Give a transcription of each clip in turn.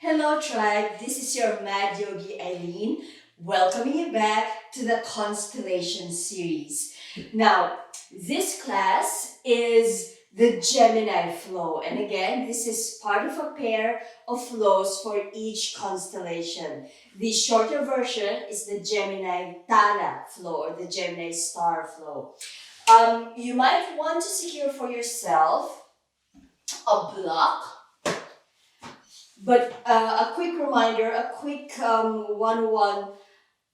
Hello tribe, this is your Mad Yogi Eileen, welcoming you back to the Constellation series. Now, this class is the Gemini Flow, and again, this is part of a pair of flows for each constellation. The shorter version is the Gemini Tara Flow or the Gemini Star Flow. You might want to secure for yourself a block. But a quick reminder, a quick one-on-one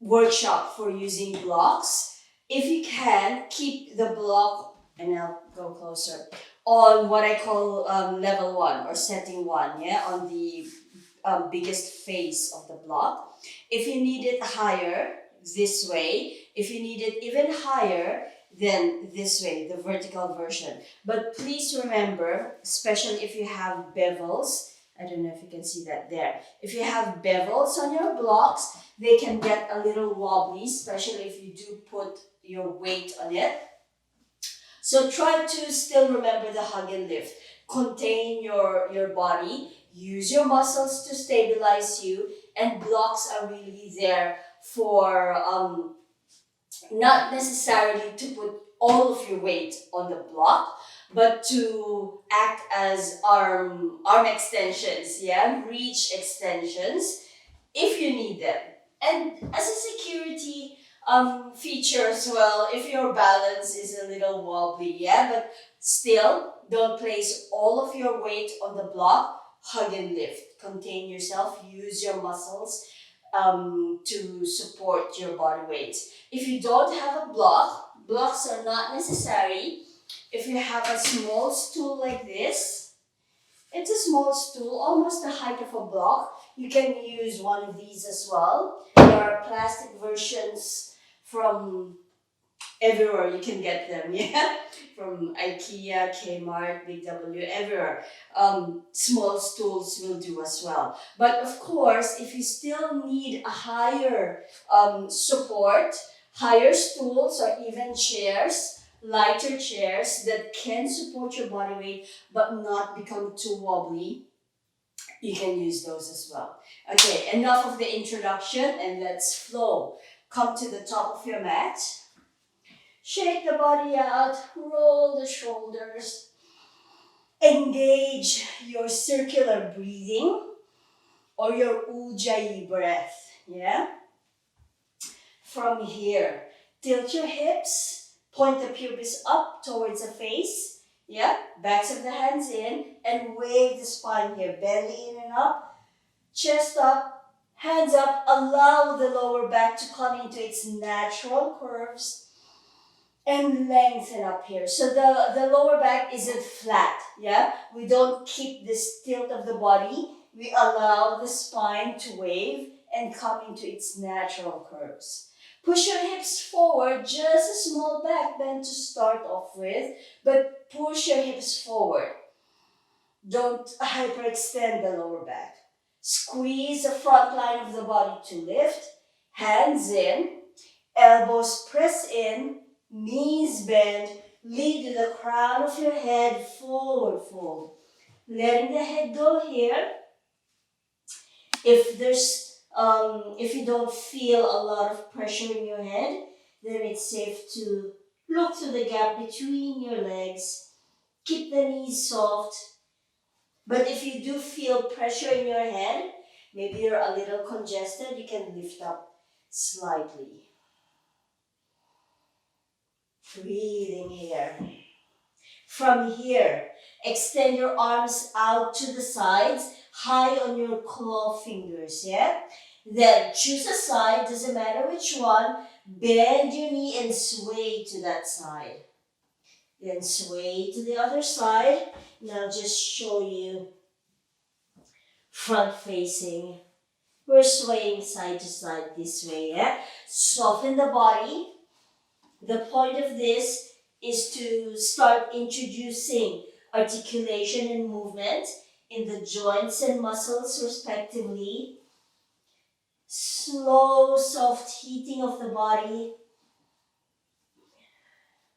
workshop for using blocks. If you can, keep the block, and I'll go closer, on what I call level 1 or setting 1, yeah, on the biggest face of the block. If you need it higher, this way. If you need it even higher, then this way, the vertical version. But please remember, especially if you have bevels, I don't know if you can see that there. If you have bevels on your blocks, they can get a little wobbly, especially if you do put your weight on it. So try to still remember the hug and lift. Contain your body, use your muscles to stabilize you, and blocks are really there for not necessarily to put all of your weight on the block, but to act as arm extensions, yeah, reach extensions if you need them. And as a security feature as well, if your balance is a little wobbly, yeah, but still don't place all of your weight on the block. Hug and lift. Contain yourself, use your muscles to support your body weight. If you don't have a block, blocks are not necessary. If you have a small stool like this, it's a small stool, almost the height of a block. You can use one of these as well. There are plastic versions from everywhere you can get them, yeah? From IKEA, Kmart, Big W, everywhere. Small stools will do as well. But of course, if you still need a higher support, higher stools or even chairs, lighter chairs that can support your body weight but not become too wobbly, you can use those as well. Okay, enough of the introduction and let's flow. Come to the top of your mat. Shake the body out, roll the shoulders. Engage your circular breathing or your ujjayi breath, yeah? From here, tilt your hips, point the pubis up towards the face, yeah? Backs of the hands in, and wave the spine here, belly in and up, chest up, hands up, allow the lower back to come into its natural curves, and lengthen up here. So the lower back isn't flat, yeah? We don't keep this tilt of the body. We allow the spine to wave and come into its natural curves. Push your hips forward, just a small back bend to start off with, but push your hips forward. Don't hyperextend the lower back. Squeeze the front line of the body to lift, hands in, elbows press in, knees bend, lead to the crown of your head, forward fold. Letting the head go here. If you don't feel a lot of pressure in your head, then it's safe to look through the gap between your legs. Keep the knees soft. But if you do feel pressure in your head, maybe you're a little congested, you can lift up slightly. Breathing here. From here, extend your arms out to the sides, high on your claw fingers, yeah? Then choose a side, doesn't matter which one, bend your knee and sway to that side. Then sway to the other side. Now just show you front facing. We're swaying side to side this way, yeah? Soften the body. The point of this is to start introducing articulation and movement in the joints and muscles respectively. Slow, soft heating of the body.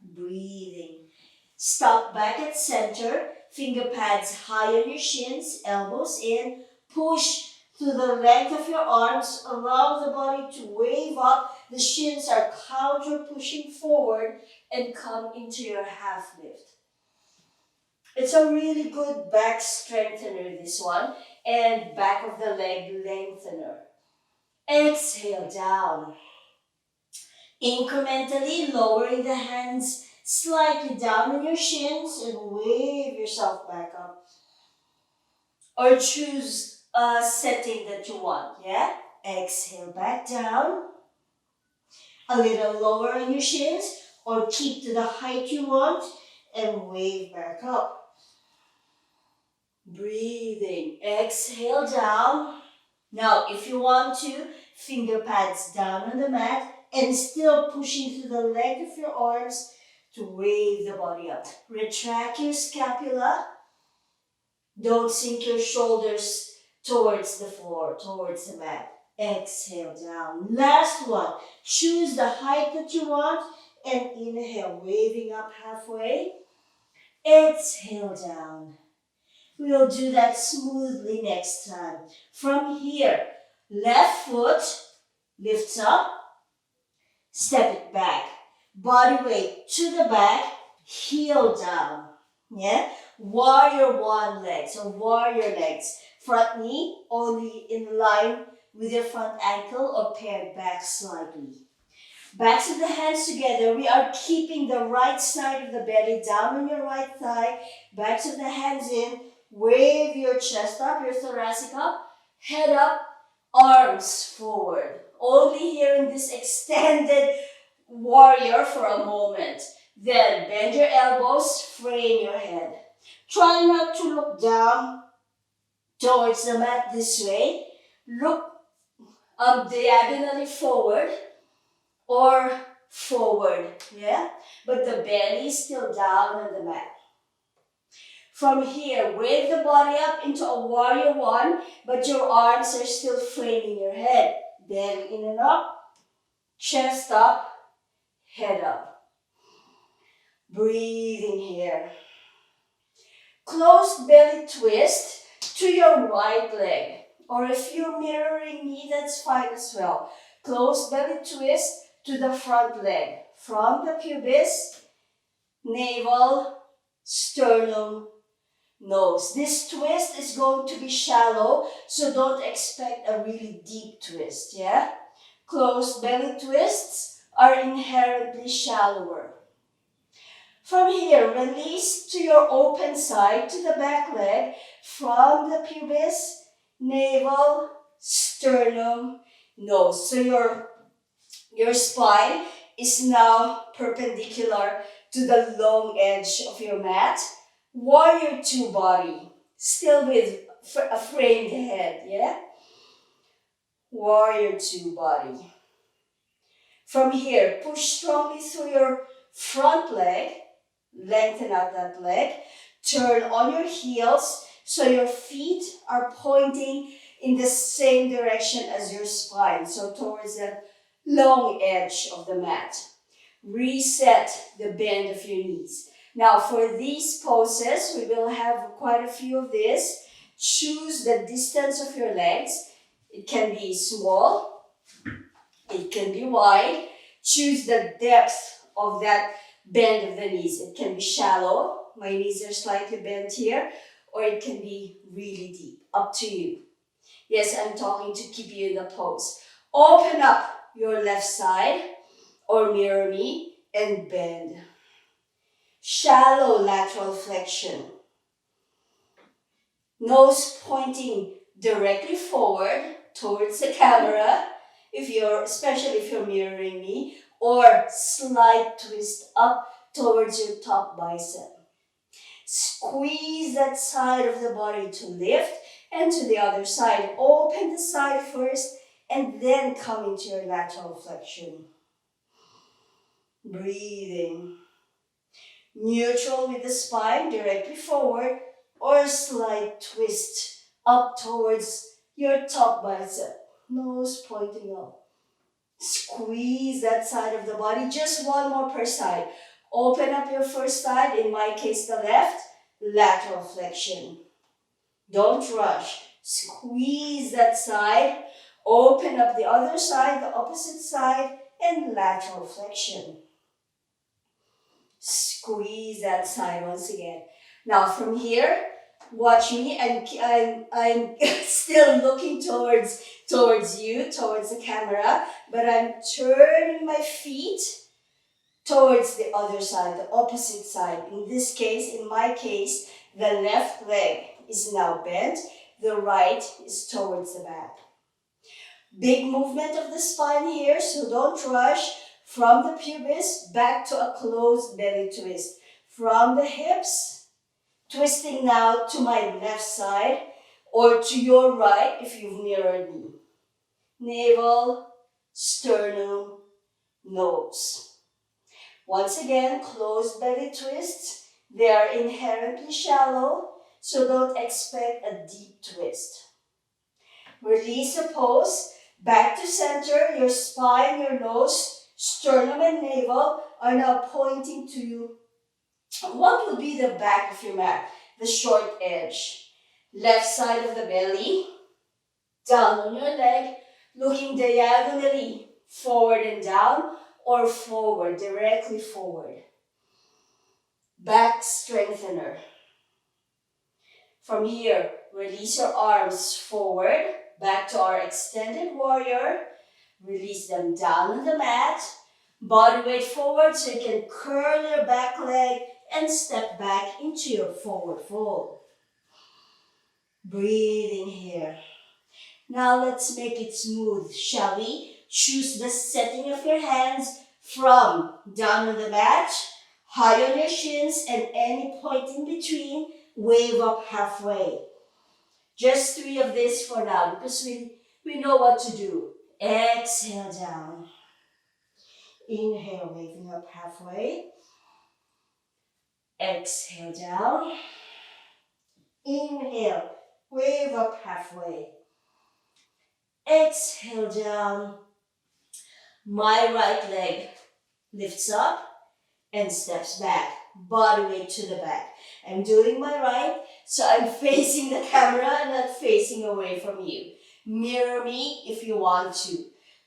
Breathing. Stop back at center. Finger pads high on your shins, elbows in. Push to the length of your arms. Allow the body to wave up. The shins are counter pushing forward and come into your half lift. It's a really good back strengthener, this one, and back of the leg lengthener. Exhale down. Incrementally lowering the hands slightly down on your shins and wave yourself back up. Or choose a setting that you want, yeah? Exhale back down. A little lower on your shins, or keep to the height you want and wave back up. Breathing. Exhale down. Now, if you want to, finger pads down on the mat and still pushing through the length of your arms to wave the body up. Retract your scapula. Don't sink your shoulders towards the floor, towards the mat. Exhale down. Last one. Choose the height that you want and inhale, waving up halfway. Exhale down. We'll do that smoothly next time. From here, left foot lifts up, step it back. Body weight to the back, heel down. Yeah? Warrior one leg, so warrior legs. Front knee only in line with your front ankle or paired back slightly. Backs of the hands together. We are keeping the right side of the belly down on your right thigh. Backs of the hands in. Wave your chest up, your thoracic up. Head up, arms forward. Only here in this extended warrior for a moment. Then bend your elbows, frame your head. Try not to look down towards the mat this way. Look diagonally forward or forward, yeah? But the belly is still down on the mat. From here, wave the body up into a warrior one, but your arms are still framing your head. Then in and up, chest up, head up. Breathing here. Closed belly twist to your right leg. Or if you're mirroring me, that's fine as well. Closed belly twist to the front leg. From the pubis, navel, sternum, nose. This twist is going to be shallow, so don't expect a really deep twist, yeah? Closed belly twists are inherently shallower. From here, release to your open side, to the back leg, from the pubis, navel, sternum, nose. So your spine is now perpendicular to the long edge of your mat. Warrior two body, still with a framed head, yeah? Warrior two body. From here, push strongly through your front leg, lengthen out that leg, turn on your heels so your feet are pointing in the same direction as your spine, so towards the long edge of the mat. Reset the bend of your knees. Now for these poses, we will have quite a few of these. Choose the distance of your legs. It can be small, it can be wide. Choose the depth of that bend of the knees. It can be shallow, my knees are slightly bent here, or it can be really deep, up to you. Yes, I'm talking to keep you in the pose. Open up your left side, or mirror me, and bend. Shallow lateral flexion. Nose pointing directly forward towards the camera, especially if you're mirroring me, or slight twist up towards your top bicep. Squeeze that side of the body to lift, and to the other side. Open the side first, and then come into your lateral flexion. Breathing. Neutral with the spine directly forward, or a slight twist up towards your top bicep. Nose pointing up. Squeeze that side of the body, just one more per side. Open up your first side, in my case the left, lateral flexion. Don't rush. Squeeze that side. Open up the other side, the opposite side, and lateral flexion. Squeeze that side once again. Now from here, watch me. I'm still looking towards you, towards the camera, but I'm turning my feet towards the other side, the opposite side. In my case, the left leg is now bent, the right is towards the back. Big movement of the spine here, so don't rush. From the pubis, back to a closed belly twist. From the hips, twisting now to my left side, or to your right if you've mirrored me. Navel, sternum, nose. Once again, closed belly twists. They are inherently shallow, so don't expect a deep twist. Release the pose. Back to center. Your spine, your nose, sternum and navel are now pointing to what would be the back of your mat, the short edge. Left side of the belly, down on your leg, looking diagonally forward and down, or forward, directly forward. Back strengthener. From here, release your arms forward, back to our extended warrior. Release them down on the mat. Body weight forward so you can curl your back leg and step back into your forward fold. Breathing here. Now let's make it smooth, shall we? Choose the setting of your hands from down on the mat, high on your shins, and any point in between, wave up halfway. Just 3 of this for now because we know what to do. Exhale down. Inhale, waving up halfway. Exhale down. Inhale, wave up halfway. Exhale down. My right leg lifts up and steps back. Body weight to the back. I'm doing my right, so I'm facing the camera and not facing away from you. Mirror me if you want to.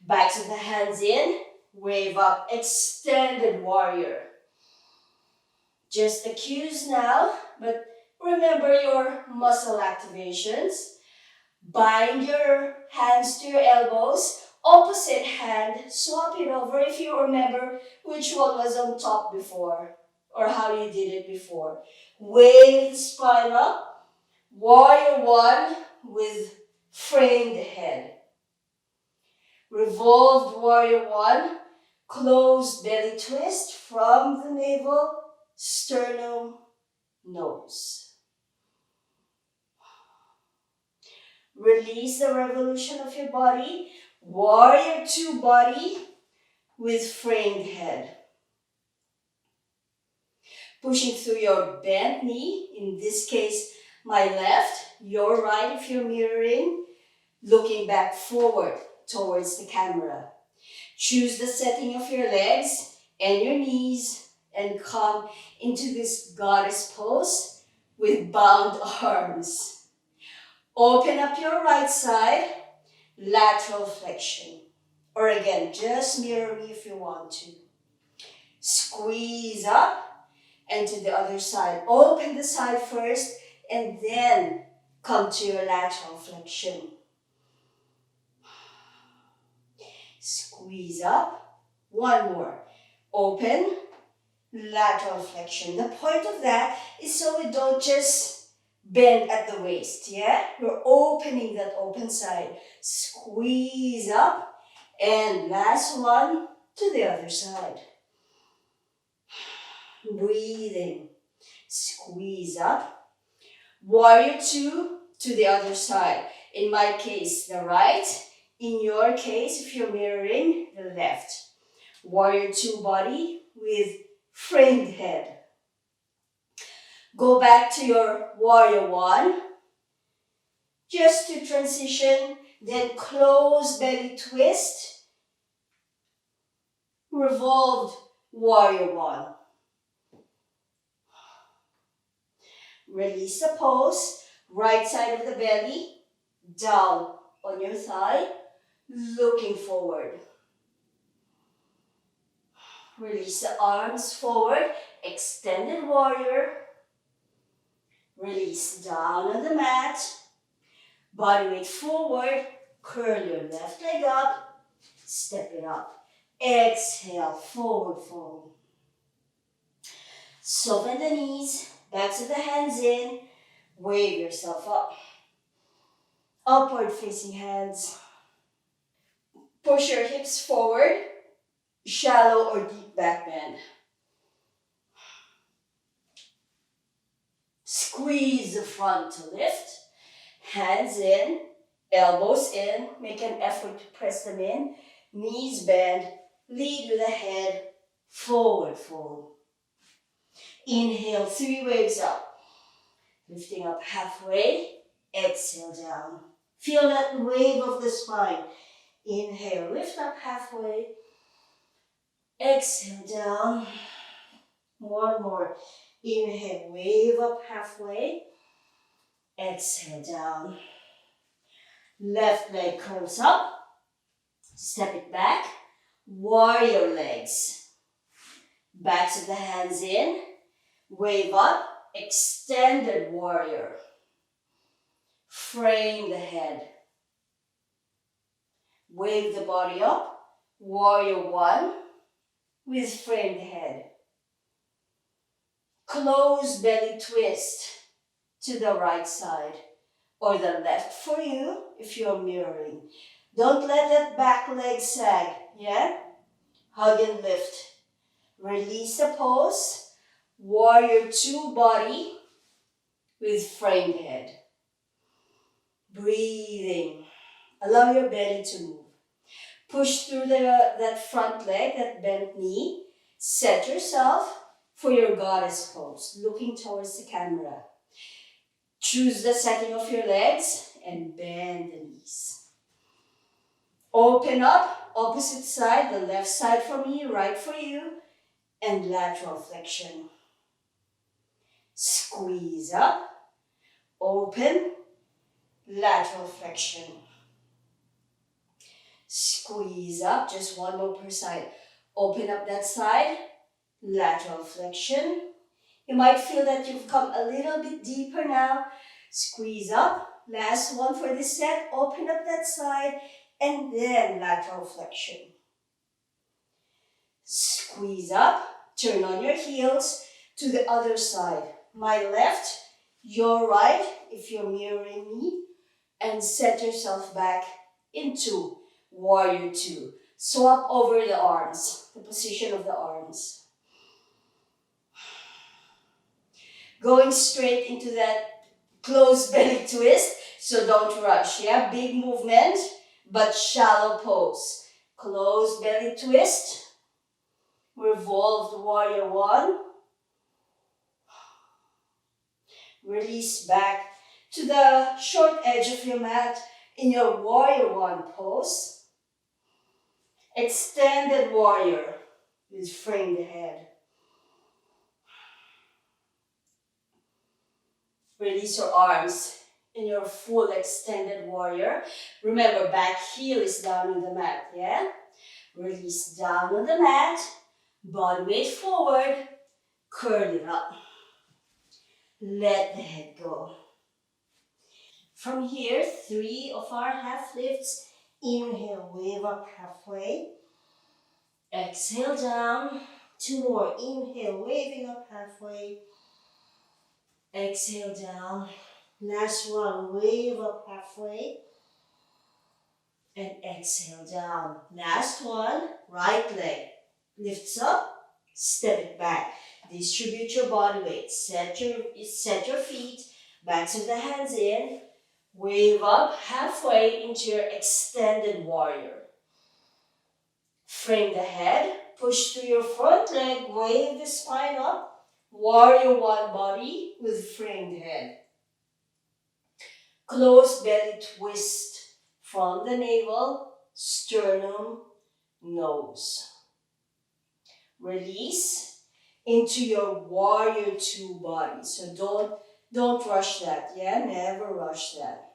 Backs of the hands in, wave up, extended warrior. Just the cues now, but remember your muscle activations. Bind your hands to your elbows. Opposite hand, swap it over if you remember which one was on top before or how you did it before. Wave the spine up. Warrior 1 with framed head. Revolved warrior 1. Closed belly twist from the navel, sternum, nose. Release the revolution of your body. Warrior 2 body with framed head. Pushing through your bent knee, in this case, my left, your right if you're mirroring, looking back forward towards the camera. Choose the setting of your legs and your knees and come into this goddess pose with bound arms. Open up your right side, lateral flexion. Or again, just mirror me if you want to. Squeeze up and to the other side. Open the side first and then come to your lateral flexion. Squeeze up. One more. Open, lateral flexion. The point of that is so we don't just bend at the waist, yeah? We're opening that open side. Squeeze up. And last one to the other side. Breathing. Squeeze up. Warrior 2 to the other side. In my case, the right. In your case, if you're mirroring, the left. Warrior 2 body with framed head. Go back to your warrior 1. Just to transition, then close belly twist. Revolved warrior 1. Release the pose, right side of the belly, Down on your thigh, looking forward. Release the arms forward, extended warrior. Release down on the mat. Body weight forward, curl your left leg up, step it up. Exhale, forward fold. Soften the knees, backs of the hands in, wave yourself up. Upward facing hands. Push your hips forward, shallow or deep back bend. Squeeze the front to lift, hands in, elbows in, make an effort to press them in, knees bend, lead with the head, forward fold. Inhale, 3 waves up, lifting up halfway, exhale down. Feel that wave of the spine. Inhale, lift up halfway, exhale down. One more. Inhale, wave up halfway, exhale down. Left leg curls up, step it back, warrior legs. Backs of the hands in, wave up, extended warrior. Frame the head. Wave the body up, warrior one, with framed head. Close belly twist to the right side or the left for you if you're mirroring. Don't let that back leg sag, yeah? Hug and lift. Release the pose, warrior two body with framed head. Breathing. Allow your belly to move. Push through that front leg, that bent knee. Set yourself for your goddess pose, looking towards the camera. Choose the setting of your legs and bend the knees. Open up, opposite side, the left side for me, right for you, and lateral flexion. Squeeze up, open, lateral flexion. Squeeze up, just one more per side. Open up that side, lateral flexion. You might feel that you've come a little bit deeper now. Squeeze up. Last one for this set. Open up that side and then lateral flexion. Squeeze up. Turn on your heels to the other side. My left, your right, if you're mirroring me. And set yourself back into warrior two. Swap over the arms, the position of the arms. Going straight into that closed belly twist, so don't rush, yeah? Big movement, but shallow pose. Closed belly twist, revolved warrior one. Release back to the short edge of your mat in your warrior one pose. Extended warrior with framed head. Release your arms in your full extended warrior. Remember, back heel is down on the mat, yeah? Release down on the mat. Body weight forward. Curl it up. Let the head go. From here, 3 of our half lifts. Inhale, wave up halfway. Exhale down. 2 more. Inhale, waving up halfway. Exhale down. Last one, wave up halfway. And exhale down. Last one, right leg. Lifts up, step it back. Distribute your body weight. Set your feet, backs of the hands in. Wave up halfway into your extended warrior. Frame the head, push through your front leg, wave the spine up. Warrior one body with framed head. Close belly twist from the navel, sternum, nose. Release into your warrior two body. So don't rush that, yeah? Never rush that.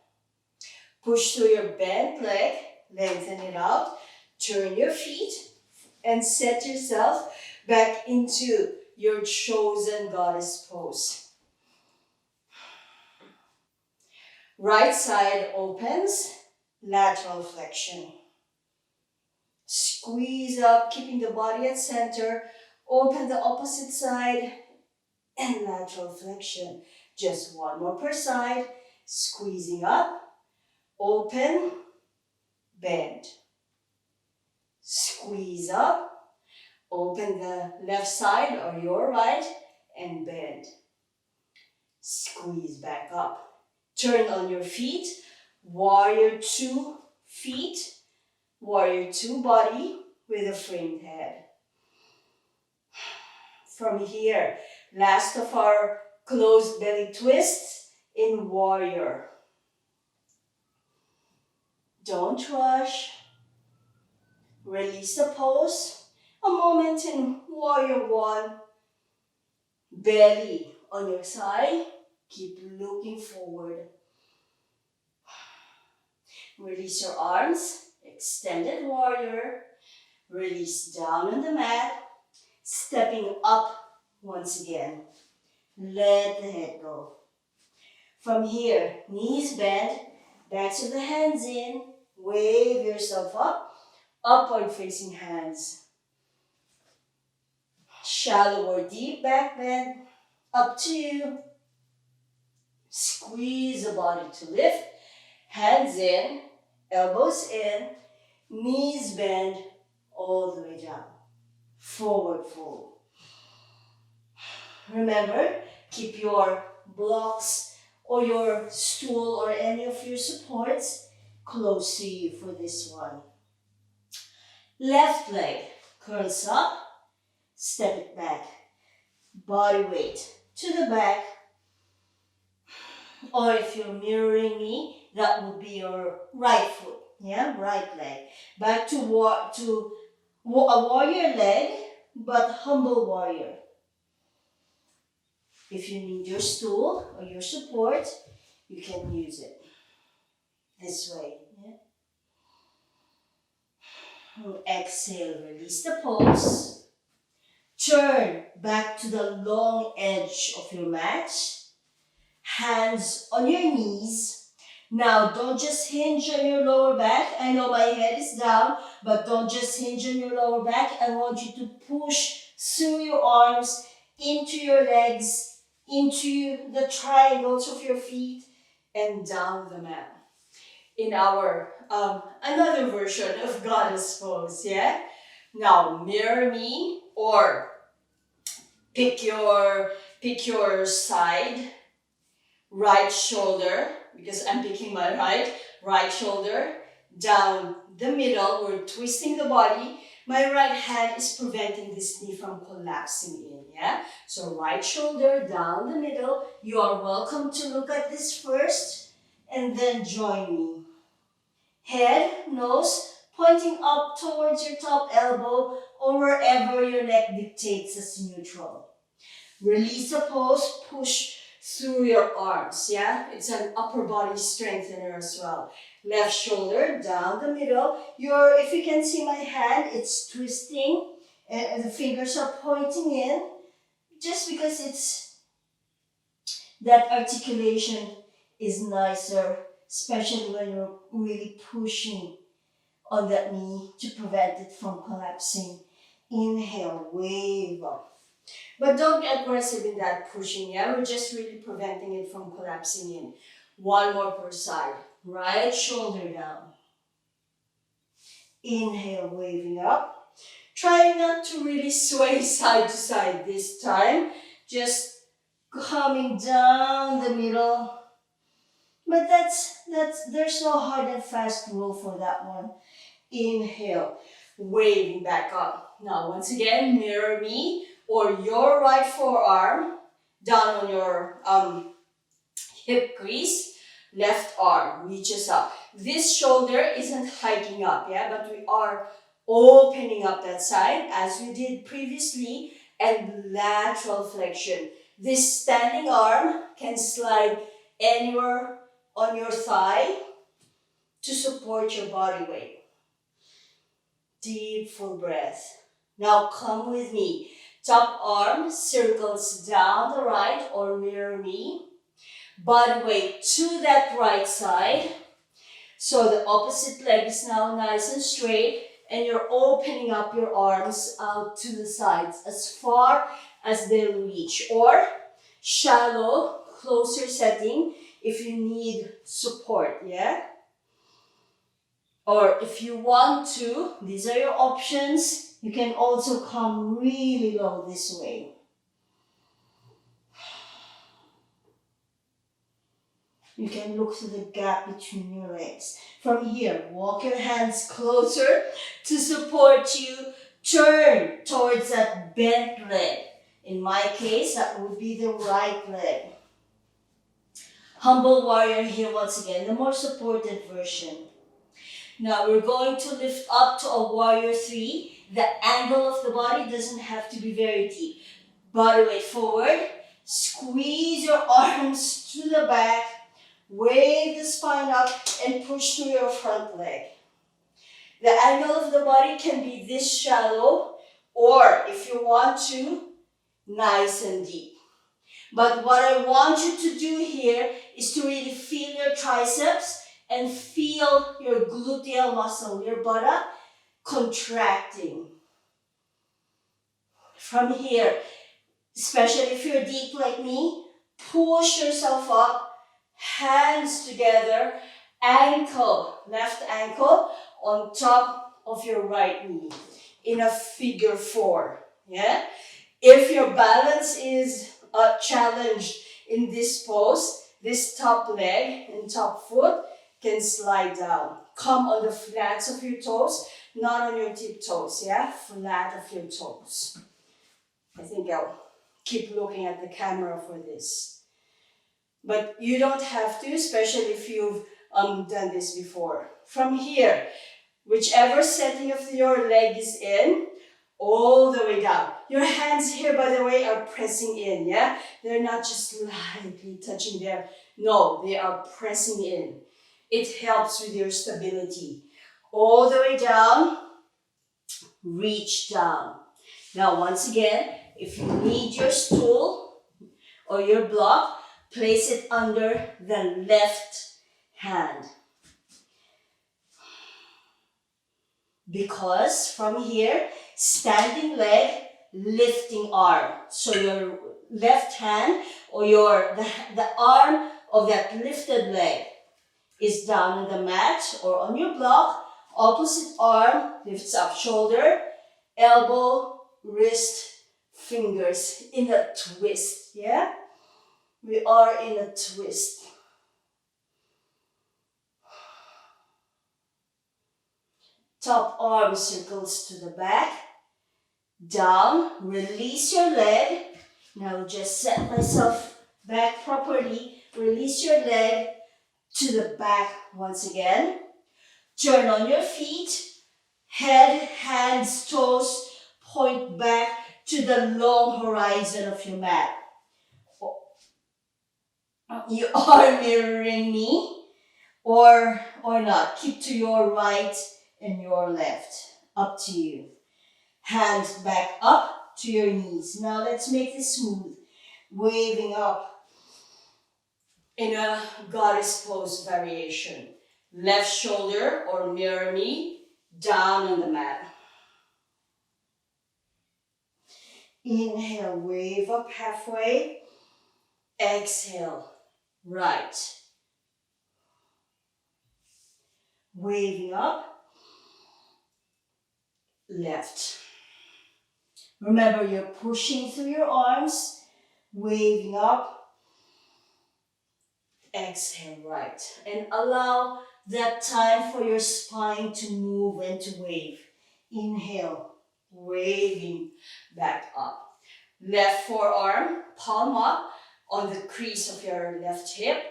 Push through your bent leg, lengthen it out, turn your feet, and set yourself back into your chosen goddess pose. Right side opens, lateral flexion. Squeeze up, keeping the body at center. Open the opposite side and lateral flexion. Just one more per side. Squeezing up, open, bend. Squeeze up, open the left side or your right and bend. Squeeze back up. Turn on your feet. Warrior 2 feet. Warrior 2 body with a framed head. From here, last of our closed belly twists in warrior. Don't rush. Release the pose. A moment in warrior 1. Belly on your side. Keep looking forward. Release your arms. Extended warrior. Release down on the mat. Stepping up once again. Let the head go. From here, knees bend, backs of the hands in, wave yourself up, upward facing hands. Shallow or deep back bend, up to you. Squeeze the body to lift, hands in, elbows in, knees bend all the way down. Forward fold. Remember, keep your blocks or your stool or any of your supports close to you for this one. Left leg curls up, step it back. Body weight to the back. Or if you're mirroring me, that would be your right foot, yeah, right leg. Back to a warrior leg, but humble warrior. If you need your stool or your support, you can use it this way. Yeah? Exhale, release the pulse. Turn back to the long edge of your mat. Hands on your knees. Now, don't just hinge on your lower back. I know my head is down, but don't just hinge on your lower back. I want you to push through your arms, into your legs, into the triangles of your feet, and down the mat. In our another version of goddess pose, yeah? Now, mirror me or pick your side. Right shoulder, because I'm picking my right shoulder, down the middle. We're twisting the body. My right hand is preventing this knee from collapsing in, yeah? So right shoulder, down the middle. You are welcome to look at this first, and then join me. Head, nose, pointing up towards your top elbow, or wherever your neck dictates as neutral. Release the pose, push through your arms, yeah? It's an upper body strengthener as well. Left shoulder down the middle. If you can see my hand, it's twisting and the fingers are pointing in just because that articulation is nicer, especially when you're really pushing on that knee to prevent it from collapsing. Inhale, wave up. But don't get aggressive in that pushing, yeah? We're just really preventing it from collapsing in. One more per side. Right shoulder down. Inhale, waving up. Try not to really sway side to side this time. Just coming down the middle. But there's no hard and fast rule for that one. Inhale, waving back up. Now, once again, mirror me or your right forearm down on your hip crease. Left arm reaches up. This shoulder isn't hiking up, yeah, but we are opening up that side as we did previously, and lateral flexion. This standing arm can slide anywhere on your thigh, to support your body weight. Deep, full breath. Now come with me. Top arm circles down the right or mirror me. Body weight to that right side. So the opposite leg is now nice and straight, and you're opening up your arms out to the sides as far as they'll reach, or shallow, closer setting if you need support, yeah? Or if you want to, these are your options. You can also come really low this way. You can look through the gap between your legs. From here, walk your hands closer to support you. Turn towards that bent leg. In my case, that would be the right leg. Humble warrior here once again, the more supported version. Now we're going to lift up to a warrior 3. The angle of the body doesn't have to be very deep. Body weight forward. Squeeze your arms to the back. Wave the spine up and push through your front leg. The angle of the body can be this shallow, or if you want to, nice and deep. But what I want you to do here is to really feel your triceps and feel your gluteal muscle, your buttock, contracting. From here, especially if you're deep like me, push yourself up. Hands together, ankle, left ankle on top of your right knee in a figure 4, yeah? If your balance is challenged in this pose, this top leg and top foot can slide down. Come on the flats of your toes, not on your tiptoes, yeah? Flat of your toes. I think I'll keep looking at the camera for this. But you don't have to, especially if you've done this before. From here, whichever setting of your leg is in, all the way down. Your hands here, by the way, are pressing in, yeah? They're not just lightly touching there. No, they are pressing in. It helps with your stability. All the way down, reach down. Now, once again, if you need your stool or your block, place it under the left hand. Because from here, standing leg, lifting arm. So your left hand or the arm of that lifted leg is down on the mat or on your block. Opposite arm lifts up, shoulder, elbow, wrist, fingers in a twist, yeah? We are in a twist. Top arm circles to the back. Down, release your leg. Now just set myself back properly. Release your leg to the back once again. Turn on your feet. Head, hands, toes point back to the long horizon of your mat. You are mirroring me or not. Keep to your right and your left. Up to you. Hands back up to your knees. Now let's make this smooth. Waving up in a goddess pose variation. Left shoulder or mirror me down on the mat. Inhale, wave up halfway. Exhale, right. Waving up, left. Remember, you're pushing through your arms, waving up, exhale, right. And allow that time for your spine to move and to wave. Inhale, waving back up. Left forearm, palm up on the crease of your left hip.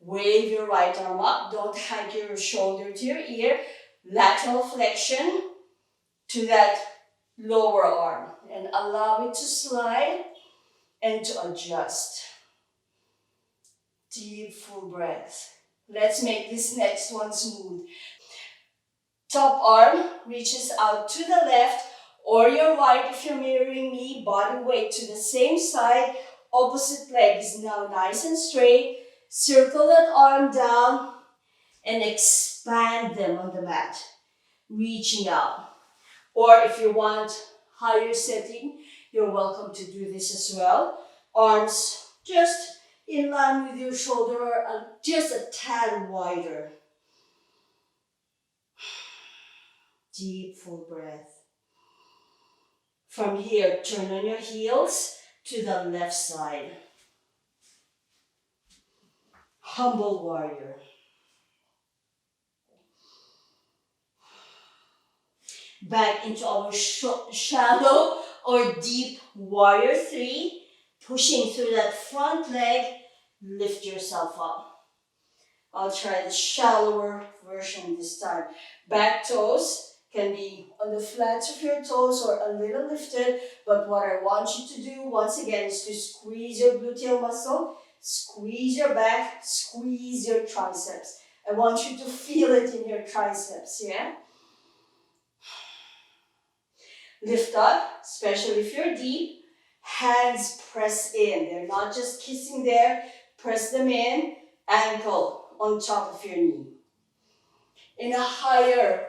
Wave your right arm up. Don't hug your shoulder to your ear. Lateral flexion to that lower arm. And allow it to slide and to adjust. Deep, full breath. Let's make this next one smooth. Top arm reaches out to the left or your right if you're mirroring me. Body weight to the same side. Opposite leg is now nice and straight. Circle that arm down and expand them on the mat, reaching out. Or if you want higher setting, you're welcome to do this as well. Arms just in line with your shoulder or just a tad wider. Deep, full breath. From here, turn on your heels to the left side. Humble warrior. Back into our shallow or deep warrior 3. Pushing through that front leg, lift yourself up. I'll try the shallower version this time. Back toes can be on the flats of your toes or a little lifted, but what I want you to do once again is to squeeze your gluteal muscle, squeeze your back, squeeze your triceps. I want you to feel it in your triceps, yeah? Lift up, especially if you're deep. Hands press in. They're not just kissing there. Press them in. Ankle on top of your knee. In a higher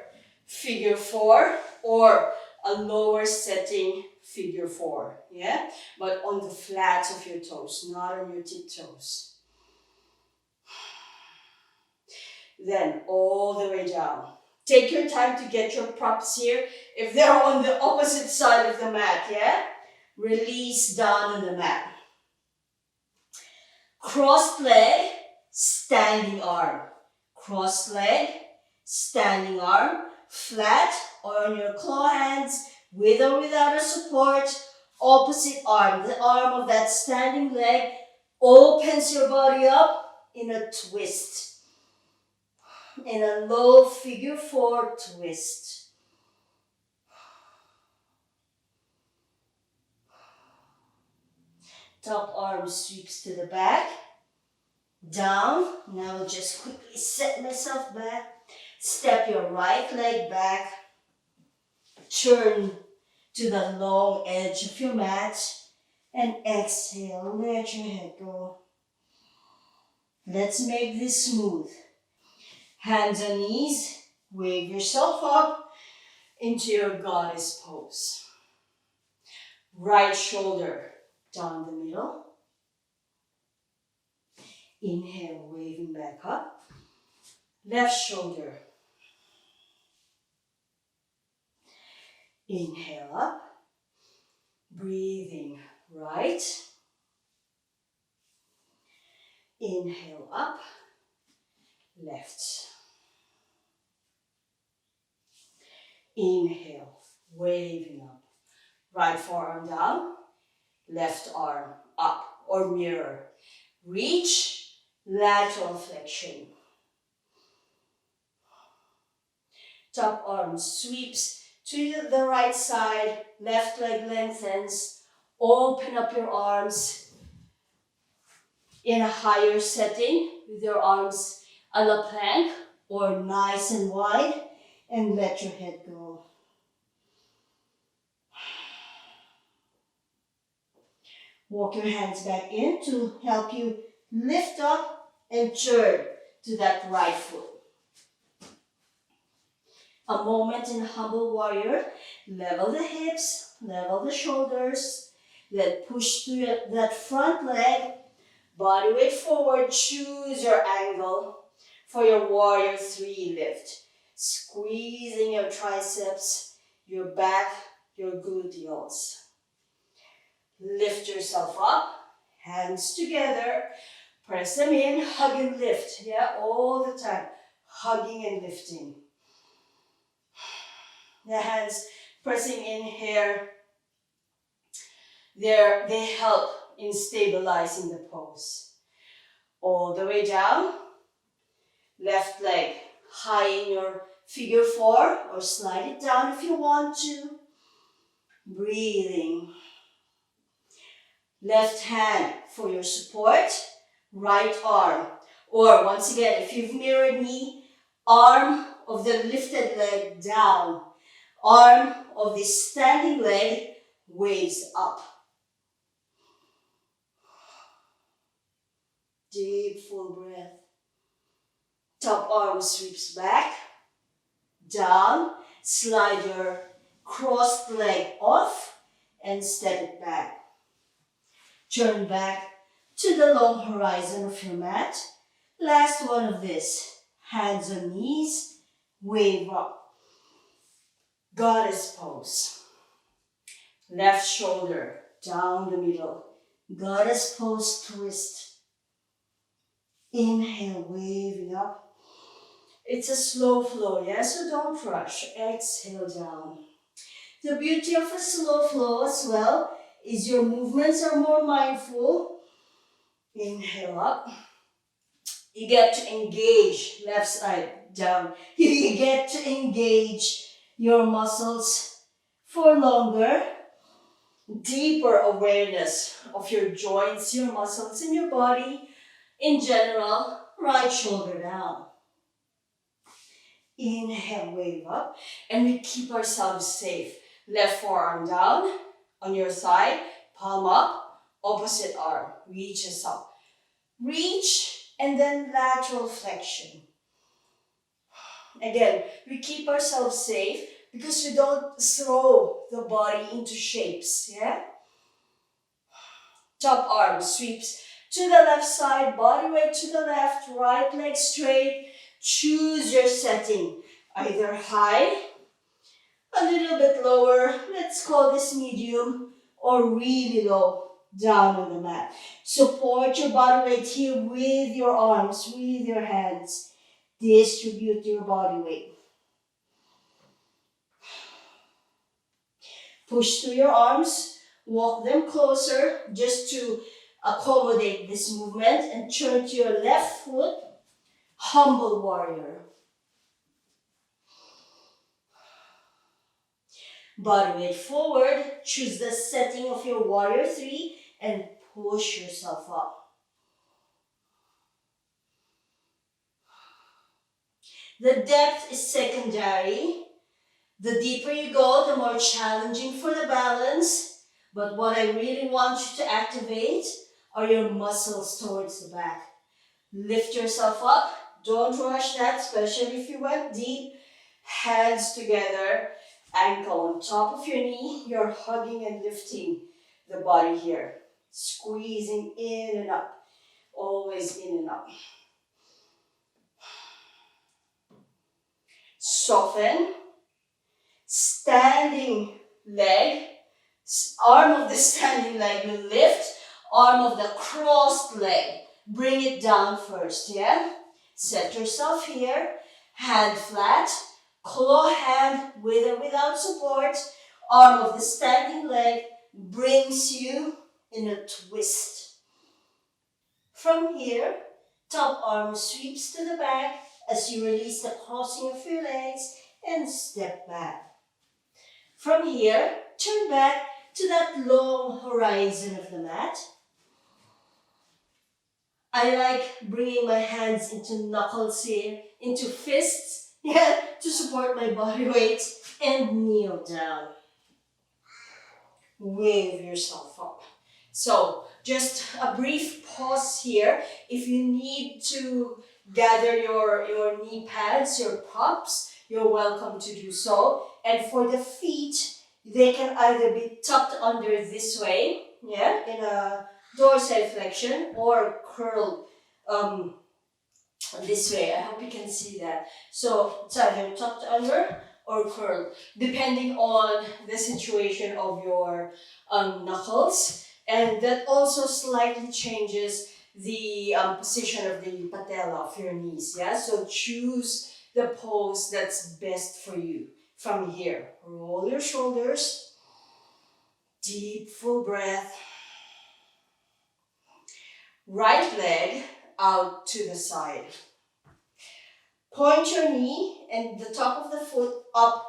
figure 4 or a lower setting figure 4. Yeah? But on the flats of your toes, not on your tiptoes. Then all the way down. Take your time to get your props here. If they're on the opposite side of the mat, yeah? Release down on the mat. Crossed leg, standing arm. Crossed leg, standing arm. Flat or on your claw hands, with or without a support. Opposite arm, the arm of that standing leg, opens your body up in a twist. In a low figure 4 twist. Top arm sweeps to the back. Down. Now I'll just quickly set myself back. Step your right leg back. Turn to the long edge of your mat. And exhale. Let your head go. Let's make this smooth. Hands on knees. Wave yourself up into your goddess pose. Right shoulder down the middle. Inhale, waving back up. Left shoulder. Inhale up. Breathing right. Inhale up. Left. Inhale, waving up. Right forearm down. Left arm up or mirror. Reach, lateral flexion. Top arm sweeps to the right side. Left leg lengthens. Open up your arms in a higher setting with your arms a la plank or nice and wide, and let your head go. Walk your hands back in to help you lift up and turn to that right foot. A moment in humble warrior. Level the hips, level the shoulders, then push through that front leg. Body weight forward, choose your angle for your warrior 3 lift. Squeezing your triceps, your back, your gluteals. Lift yourself up, hands together, press them in, hug and lift. Yeah, all the time, hugging and lifting. The hands pressing in here, they help in stabilizing the pose. All the way down, left leg high in your figure 4 or slide it down if you want to. Breathing. Left hand for your support, right arm Or once again, if you've mirrored me, arm of the lifted leg down, arm of the standing leg waves up. Deep, full breath. Top arm sweeps back, down, slide your crossed leg off, and step it back. Turn back to the long horizon of your mat. Last one of this. Hands on knees, wave up. Goddess pose. Left shoulder down the middle. Goddess pose twist. Inhale, waving up. It's a slow flow, yeah? So don't rush. Exhale down. The beauty of a slow flow as well is your movements are more mindful. Inhale up. You get to engage left side down. You get to engage your muscles for longer. Deeper awareness of your joints, your muscles in your body. In general, right shoulder down. Inhale, wave up. And we keep ourselves safe. Left forearm down on your side. Palm up. Opposite arm reaches up. Reach and then lateral flexion. Again, we keep ourselves safe because we don't throw the body into shapes, yeah? Top arm sweeps to the left side, body weight to the left, right leg straight. Choose your setting, either high, a little bit lower, let's call this medium, or really low, down on the mat. Support your body weight here with your arms, with your hands. Distribute your body weight. Push through your arms, walk them closer just to accommodate this movement, and turn to your left foot, humble warrior. Body weight forward, choose the setting of your warrior 3 and push yourself up. The depth is secondary. The deeper you go, the more challenging for the balance. But what I really want you to activate are your muscles towards the back. Lift yourself up. Don't rush that, especially if you went deep. Hands together, ankle on top of your knee. You're hugging and lifting the body here. Squeezing in and up. Always in and up. Soften. Standing leg. Arm of the standing leg will lift. Arm of the crossed leg. Bring it down first, yeah? Set yourself here. Hand flat. Claw hand with or without support. Arm of the standing leg brings you in a twist. From here, top arm sweeps to the back as you release the crossing of your legs and step back. From here, turn back to that long horizon of the mat. I like bringing my hands into knuckles here, into fists, yeah, to support my body weight, and kneel down. Wave yourself up. So, just a brief pause here. If you need to gather your knee pads, your props, you're welcome to do so. And for the feet, they can either be tucked under this way, yeah, in a dorsiflexion, or curled this way. I hope you can see that. So it's either tucked under or curled, depending on the situation of your knuckles. And that also slightly changes the position of the patella of your knees, yeah? So choose the pose that's best for you. From here, roll your shoulders, deep full breath. Right leg out to the side. Point your knee and the top of the foot up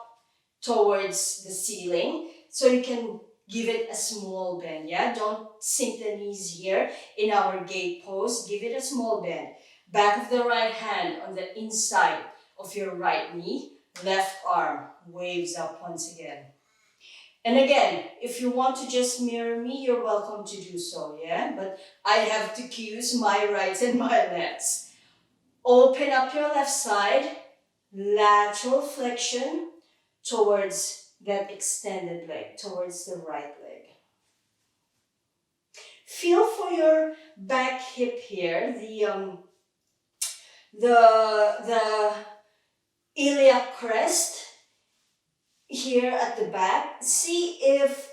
towards the ceiling so you can give it a small bend, yeah? Don't sink the knees here in our gate pose. Give it a small bend. Back of the right hand on the inside of your right knee. Left arm waves up once again. And again, if you want to just mirror me, you're welcome to do so, yeah? But I have to cues my rights and my lefts. Open up your left side, lateral flexion towards that extended leg, towards the right leg. Feel for your back hip here, the iliac crest here at the back. See if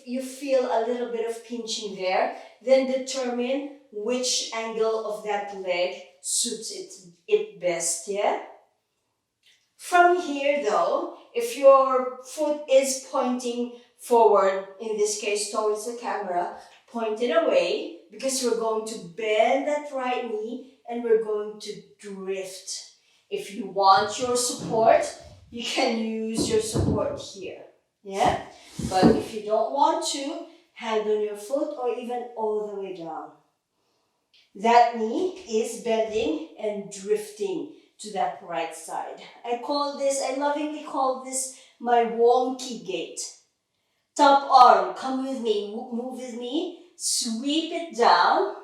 you feel a little bit of pinching there, then determine which angle of that leg suits it best, yeah? From here though, if your foot is pointing forward, in this case towards the camera, point it away, because we're going to bend that right knee and we're going to drift. If you want your support, you can use your support here, yeah? But if you don't want to, hand on your foot or even all the way down. That knee is bending and drifting to that right side. I lovingly call this my wonky gait. Top arm, come with me, move with me, sweep it down,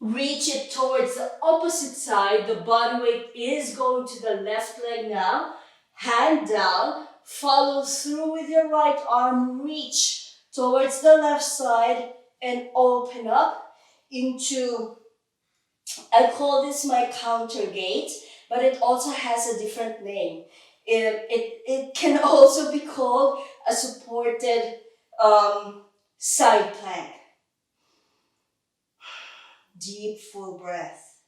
reach it towards the opposite side. The body weight is going to the left leg now. Hand down, follow through with your right arm, reach towards the left side and open up into, I call this my counter gait, but it also has a different name. It can also be called a supported side plank. Deep, full breath.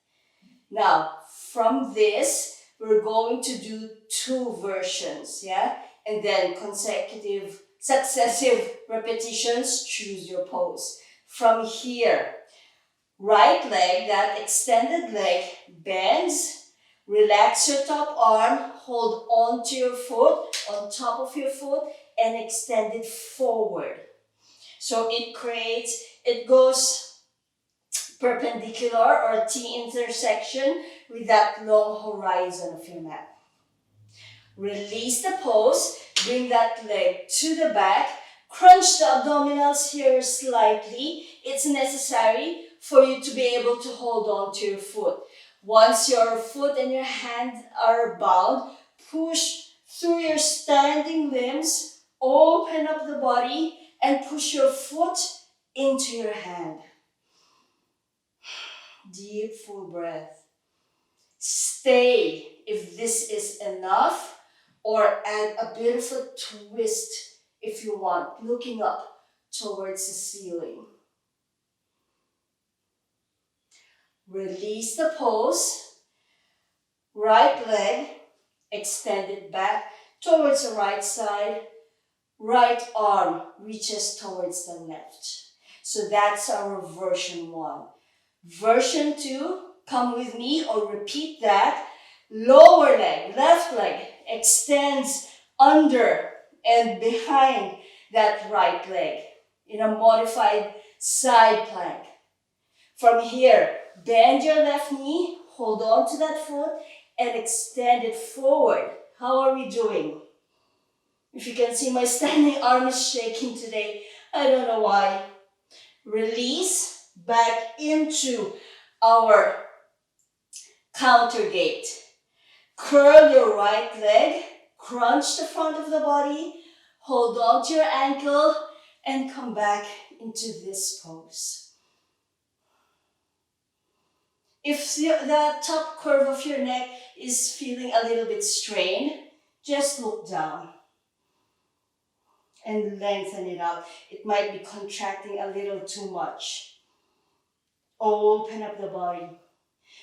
Now, from this, we're going to do 2 versions, yeah? And then successive repetitions, choose your pose. From here, right leg, that extended leg, bends. Relax your top arm, hold on to your foot, on top of your foot, and extend it forward. So it goes perpendicular or T intersection with that long horizon of your mat. Release the pose, bring that leg to the back, crunch the abdominals here slightly. It's necessary for you to be able to hold on to your foot. Once your foot and your hand are bound, push through your standing limbs, open up the body, and push your foot into your hand. Deep, full breath. Stay if this is enough, or add a bit of a twist if you want, looking up towards the ceiling. Release the pose. Right leg extended back towards the right side. Right arm reaches towards the left. So that's our version 1. Version 2, come with me or repeat that. Lower leg, left leg extends under and behind that right leg in a modified side plank. From here, bend your left knee, hold on to that foot, and extend it forward. How are we doing? If you can see, my standing arm is shaking today. I don't know why. Release back into our counter gait. Curl your right leg, crunch the front of the body, hold on to your ankle, and come back into this pose. If the top curve of your neck is feeling a little bit strained, just look down and lengthen it out. It might be contracting a little too much. Open up the body.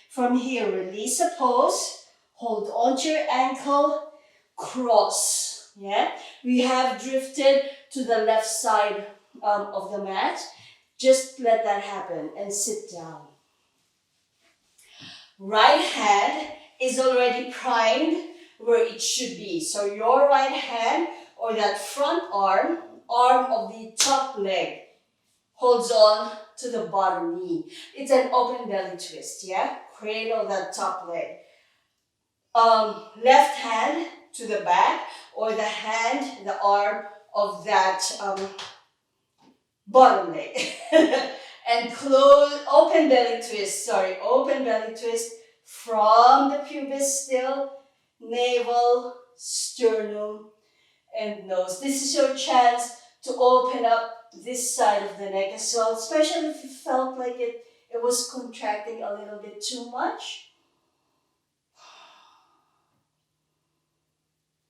From here, release a pose, hold on to your ankle, cross. Yeah, we have drifted to the left side of the mat. Just let that happen and sit down. Right hand is already primed where it should be. So your right hand or that front arm of the top leg, holds on to the bottom knee. It's an open belly twist, yeah? Cradle that top leg. Left hand to the back, or the hand, the arm of that bottom leg. And close, open belly twist from the pubis still, navel, sternum, and nose. This is your chance to open up this side of the neck as well, especially if you felt like it was contracting a little bit too much.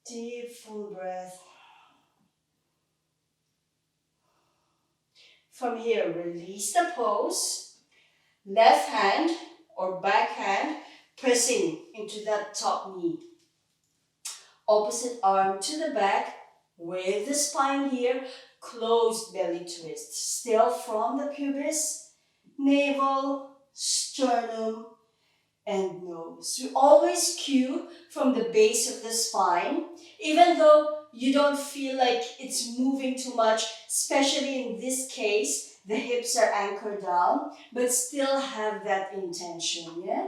Deep, full breath. From here, release the pose. Left hand or back hand pressing into that top knee. Opposite arm to the back with the spine here. Closed belly twist. Still from the pubis, navel, sternum, and nose. We always cue from the base of the spine, even though you don't feel like it's moving too much, especially in this case, the hips are anchored down, but still have that intention, yeah?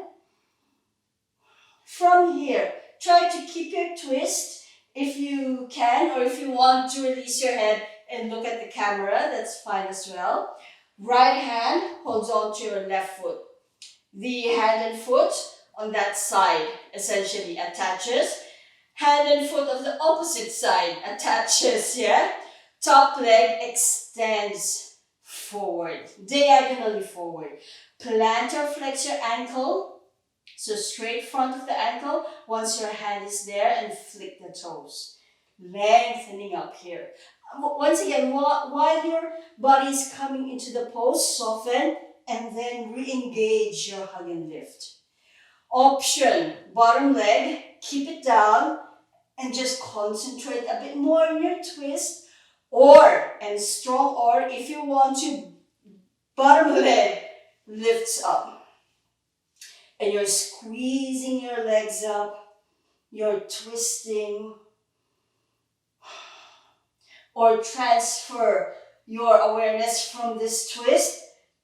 From here, try to keep your twist if you can, or if you want to release your head and look at the camera, that's fine as well. Right hand holds on to your left foot. The hand and foot on that side essentially attaches. Hand and foot of the opposite side attaches, yeah? Top leg extends forward, diagonally forward. Plantar flex your ankle, so straight front of the ankle once your hand is there, and flick the toes. Lengthening up here. Once again, while your body is coming into the pose, soften and then re-engage your hug and lift. Option, bottom leg, keep it down and just concentrate a bit more on your twist, and strong, or if you want to, bottom leg lifts up. And you're squeezing your legs up, you're twisting, or transfer your awareness from this twist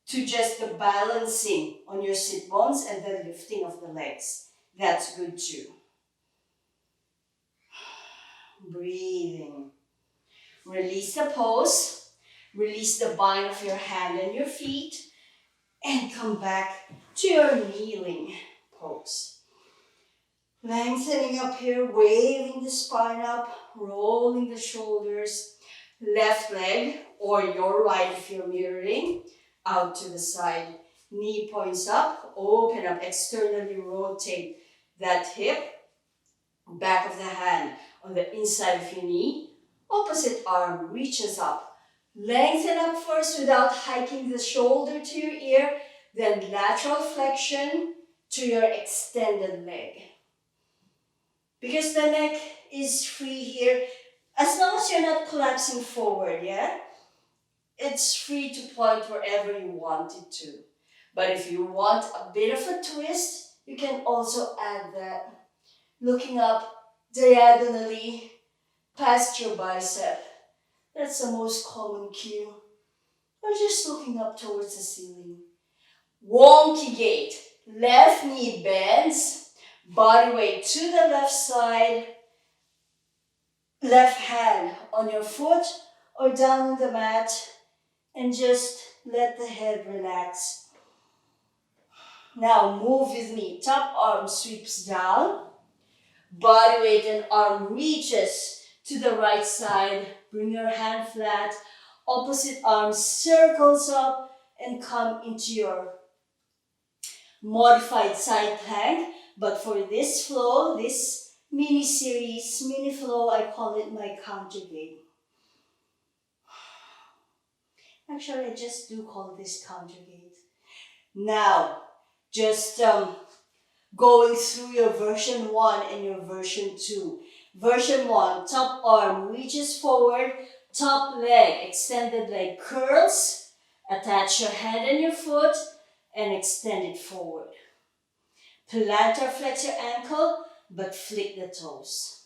to just the balancing on your sit bones and the lifting of the legs. That's good too. Breathing. Release the pose. Release the bind of your hand and your feet. And come back to your kneeling pose. Lengthening up here, waving the spine up, rolling the shoulders. Left leg, or your right if you're mirroring, out to the side. Knee points up, open up, externally rotate that hip. Back of the hand on the inside of your knee. Opposite arm reaches up. Lengthen up first without hiking the shoulder to your ear. Then lateral flexion to your extended leg. Because the neck is free here, as long as you're not collapsing forward, yeah? It's free to point wherever you want it to. But if you want a bit of a twist, you can also add that. Looking up diagonally past your bicep. That's the most common cue. Or just looking up towards the ceiling. Wonky gait. Left knee bends. Body weight to the left side. Left hand on your foot or down on the mat. And just let the head relax. Now move with me. Top arm sweeps down. Body weight and arm reaches to the right side. Bring your hand flat. Opposite arm circles up and come into your modified side plank. But for this flow, this mini series, mini flow, I call it my counter gait. Actually, I just do call this counter gait. Now, just going through your version 1 and your version 2. Version 1, top arm reaches forward, top leg, extended leg curls, attach your hand and your foot and extend it forward. Plantar flex your ankle, but flick the toes.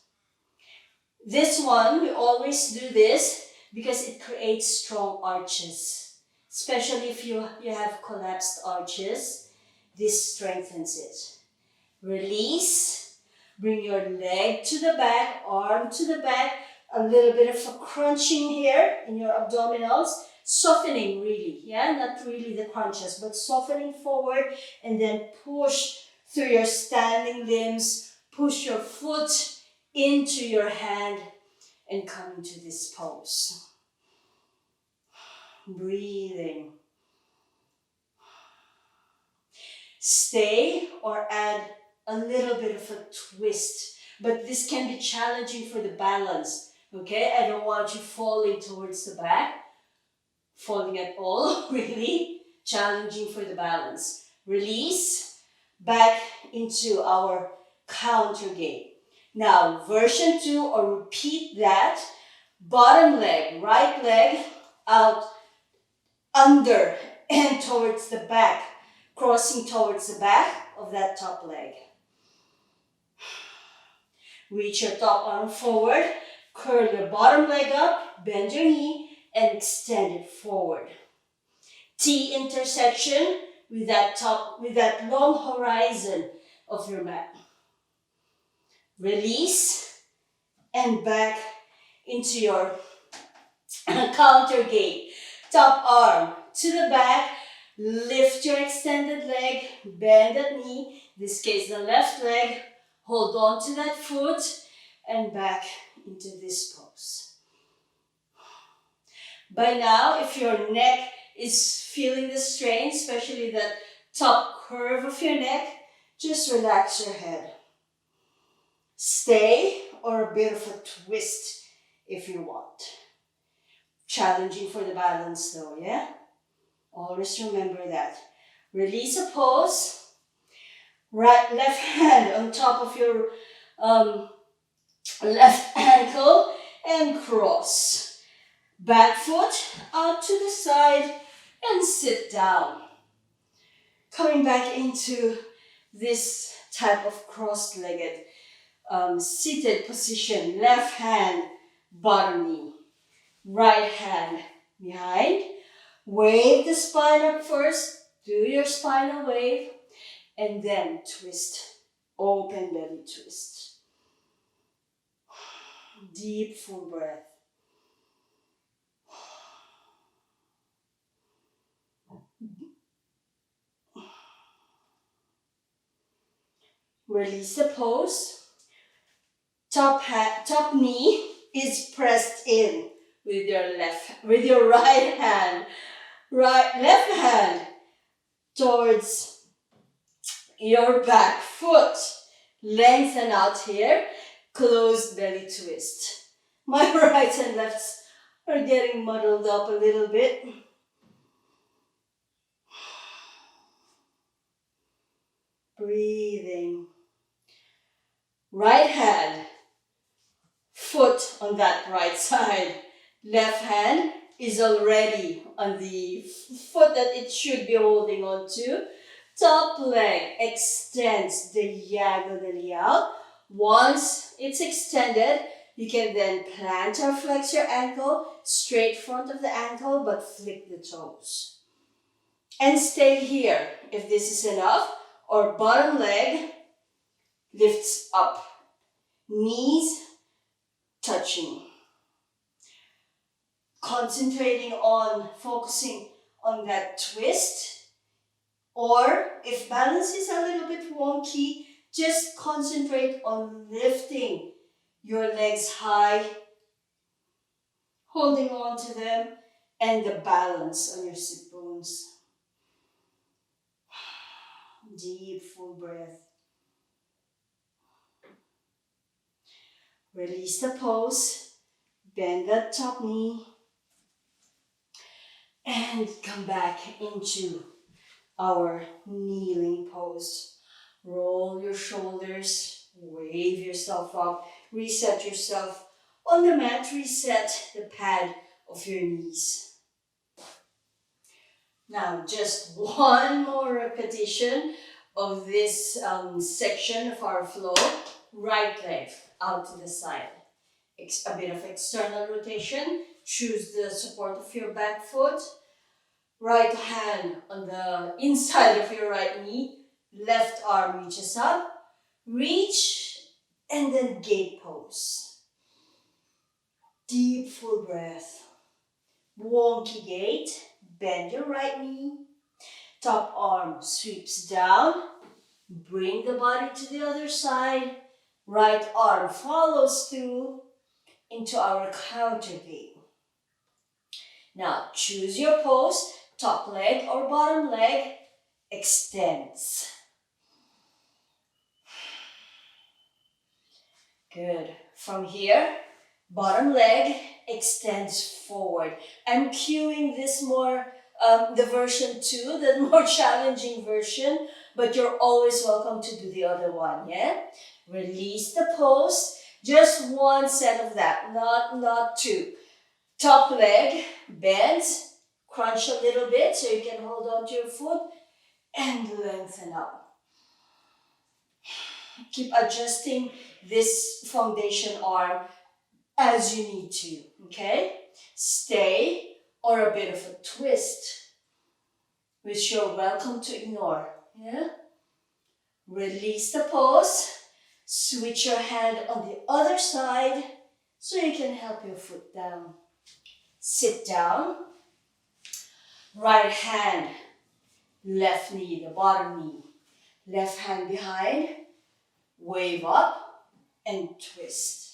This one, we always do this because it creates strong arches. especially if you have collapsed arches. This strengthens it. Release. Bring your leg to the back, arm to the back. A little bit of a crunching here in your abdominals. Softening really, yeah? Not really the crunches, but softening forward and then push through your standing limbs. Push your foot into your hand and come into this pose. Breathing. Stay or add a little bit of a twist, but this can be challenging for the balance, okay? I don't want you falling towards the back, falling at all, really. Challenging for the balance. Release, back into our counter gate. Now, version 2, or repeat that. Bottom leg, right leg out, under and towards the back, crossing towards the back of that top leg. Reach your top arm forward, curl your bottom leg up, bend your knee, and extend it forward. T intersection with that long horizon of your mat. Release and back into your counter gate. Top arm to the back, lift your extended leg, bend that knee, in this case the left leg, hold on to that foot and back into this pose. By now, if your neck is feeling the strain, especially that top curve of your neck, just relax your head. Stay or a bit of a twist if you want. Challenging for the balance though, yeah? Always remember that. Release a pose. Left hand on top of your left ankle and cross. Back foot out to the side and sit down. Coming back into this type of cross-legged seated position. Left hand, bottom knee. Right hand behind. Wave the spine up first. Do your spinal wave. And then twist. Open belly twist. Deep full breath. Release the pose. Top knee is pressed in with your right hand. Left hand towards your back foot. Lengthen out here. Closed belly twist. My right and lefts are getting muddled up a little bit. Breathing. Right hand, foot on that right side. Left hand is already on the foot that it should be holding on to. Top leg extends diagonally out. Once it's extended, you can then plant or flex your ankle, straight front of the ankle, but flick the toes. And stay here if this is enough, or bottom leg lifts up, knees touching. Focusing on that twist, or if balance is a little bit wonky, just concentrate on lifting your legs high, holding on to them, and the balance on your sit bones. Deep, full breath. Release the pose, bend that top knee, and come back into our kneeling pose. Roll your shoulders, wave yourself up, reset yourself on the mat, reset the pad of your knees. Now, just one more repetition of this section of our flow. Right leg out to the side. A bit of external rotation. Choose the support of your back foot. Right hand on the inside of your right knee. Left arm reaches up. Reach and then gate pose. Deep full breath. Wonky gate. Bend your right knee. Top arm sweeps down. Bring the body to the other side. Right arm follows through into our counter gate. Now choose your pose. Top leg or bottom leg extends. Good. From here, bottom leg extends forward. I'm cueing this more, the version 2, the more challenging version, but you're always welcome to do the other one, yeah? Release the pose, just one set of that, not two. Top leg bends, crunch a little bit so you can hold on to your foot and lengthen up. Keep adjusting this foundation arm as you need to, okay? Stay or a bit of a twist, which you're welcome to ignore, yeah? Release the pose, switch your hand on the other side so you can help your foot down. Sit down, right hand, left knee, the bottom knee, left hand behind, wave up and twist.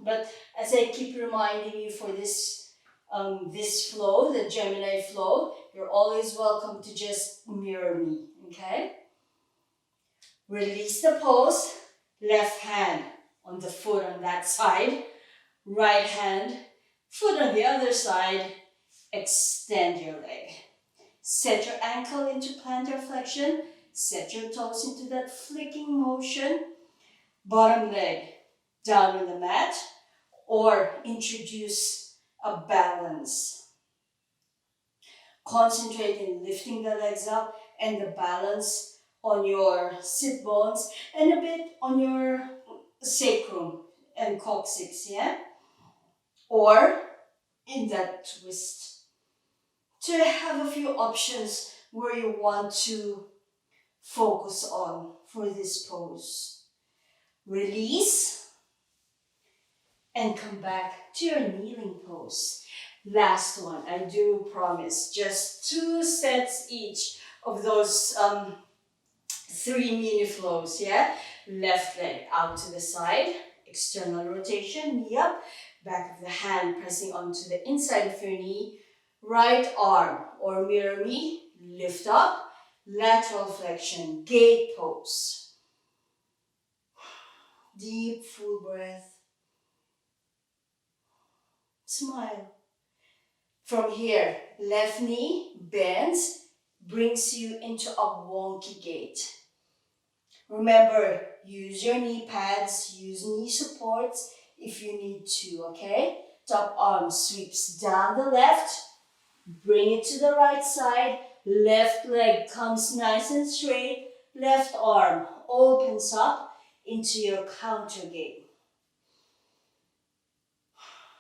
But as I keep reminding you for this flow, the Gemini flow, you're always welcome to just mirror me, okay? Release the pose, left hand on the foot on that side, right hand, foot on the other side, extend your leg. Set your ankle into plantar flexion, set your toes into that flicking motion, bottom leg down on the mat, or introduce a balance. Concentrate in lifting the legs up and the balance on your sit bones and a bit on your sacrum and coccyx, yeah? Or in that twist. To have a few options where you want to focus on for this pose. Release and come back to your kneeling pose. Last one, I do promise, just 2 sets each of those 3 mini flows, yeah? Left leg out to the side, external rotation, knee up, back of the hand pressing onto the inside of your knee, right arm or mirror me, lift up, lateral flexion, gate pose. Deep, full breath. Smile. From here, left knee bends, brings you into a wonky gate. Remember, use your knee pads, use knee supports if you need to, okay? Top arm sweeps down the left, bring it to the right side, left leg comes nice and straight, left arm opens up into your counter gate.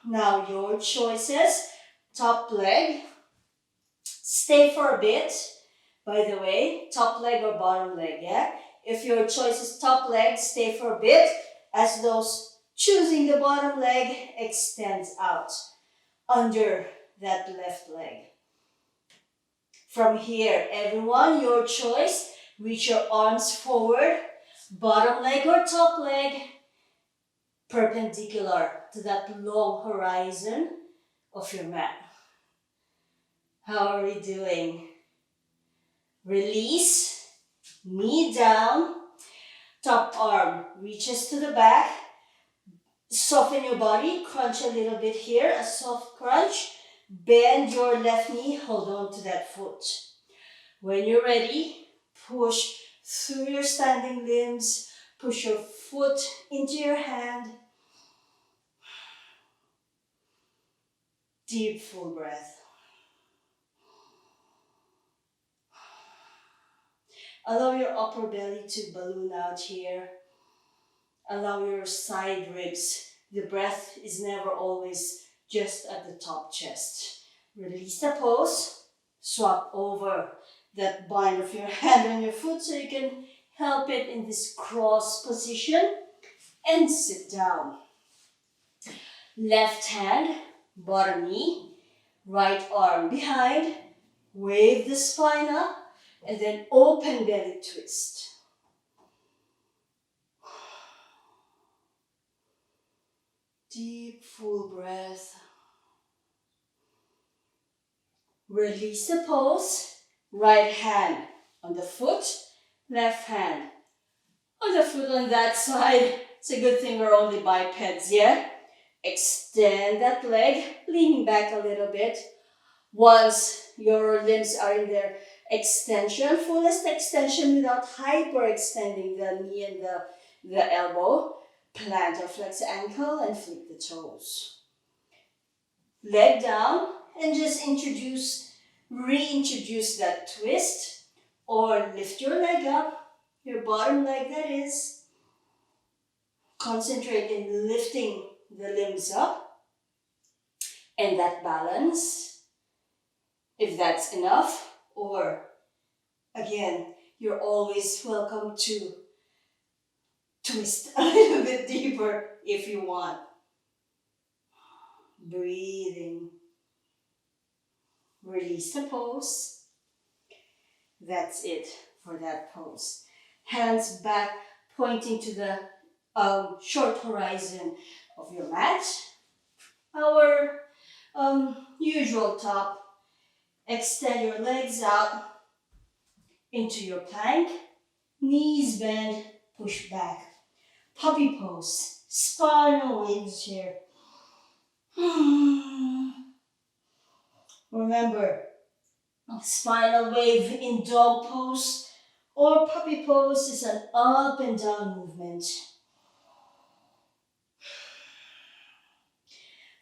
Now your choices, top leg, stay for a bit. By the way, top leg or bottom leg, yeah? If your choice is top leg, stay for a bit as those choosing the bottom leg extends out under that left leg. From here, everyone, your choice, reach your arms forward, bottom leg or top leg, perpendicular to that long horizon of your mat. How are we doing? Release, knee down, top arm reaches to the back, soften your body, crunch a little bit here, a soft crunch, bend your left knee, hold on to that foot. When you're ready, push through your standing limbs, push your foot into your hand. Deep, full breath. Allow your upper belly to balloon out here. Allow your side ribs. The breath is never always just at the top chest. Release the pose. Swap over that bind of your hand on your foot so you can help it in this cross position. And sit down. Left hand, bottom knee, right arm behind. Wave the spine up and then open belly twist. Deep, full breath. Release the pose. Right hand on the foot, left hand on the foot on that side. It's a good thing we're only bipeds, yeah? Extend that leg, leaning back a little bit. Once your limbs are in their extension, fullest extension without hyperextending the knee and the elbow, plant or flex ankle and flip the toes. Leg down and just reintroduce that twist or lift your leg up, your bottom leg that is. Concentrate in lifting the limbs up and that balance, if that's enough, or again, you're always welcome to twist a little bit deeper if you want. Breathing. Release the pose. That's it for that pose. Hands back, pointing to the short horizon of your mat. Our usual top. Extend your legs out into your plank. Knees bend, push back. Puppy pose. Spinal waves here. Remember, spinal wave in dog pose or puppy pose is an up and down movement.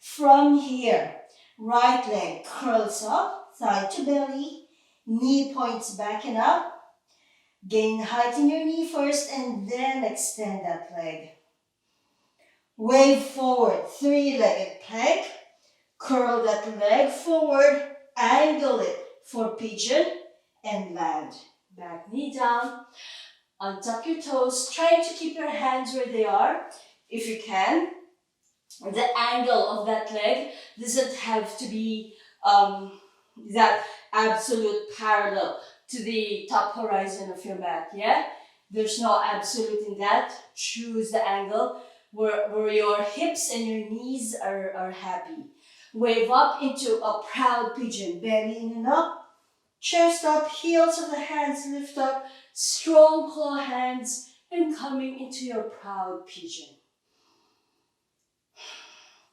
From here, right leg curls up, thigh to belly, knee points back and up. Gain height in your knee first and then extend that leg. Wave forward, three-legged plank. Curl that leg forward, angle it for pigeon and land. Back knee down, untuck your toes, try to keep your hands where they are if you can. The angle of that leg doesn't have to be that absolute parallel to the top horizon of your mat, yeah? There's no absolute in that. Choose the angle where your hips and your knees are happy. Wave up into a proud pigeon, belly in and up, chest up, heels of the hands lift up, strong claw hands, and coming into your proud pigeon.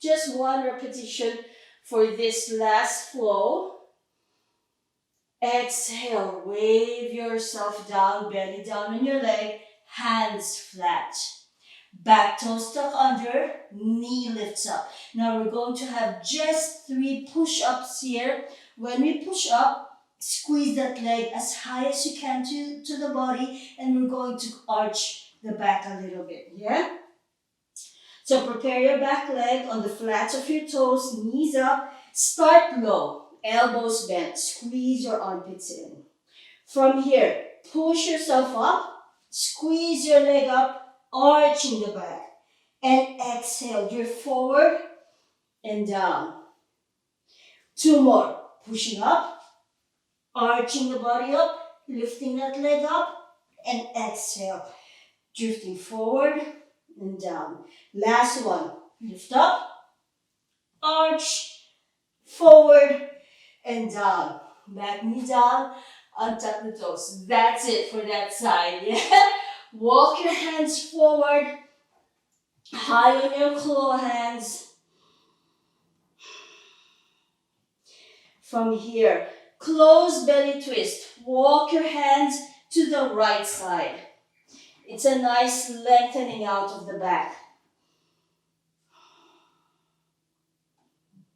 Just one repetition for this last flow. Exhale, wave yourself down, belly down on your leg, hands flat. Back toes tuck under, knee lifts up. Now we're going to have just 3 push-ups here. When we push up, squeeze that leg as high as you can to the body, and we're going to arch the back a little bit, yeah? So prepare your back leg on the flats of your toes, knees up. Start low, elbows bent, squeeze your armpits in. From here, push yourself up, squeeze your leg up, arching the back. And exhale, drift forward and down. 2 more, pushing up, arching the body up, lifting that leg up, and exhale, drifting forward and down. Last one, lift up, arch, forward and down. Back knee down, untuck the toes. That's it for that side, yeah? Walk your hands forward, high on your claw hands. From here, close belly twist. Walk your hands to the right side. It's a nice lengthening out of the back.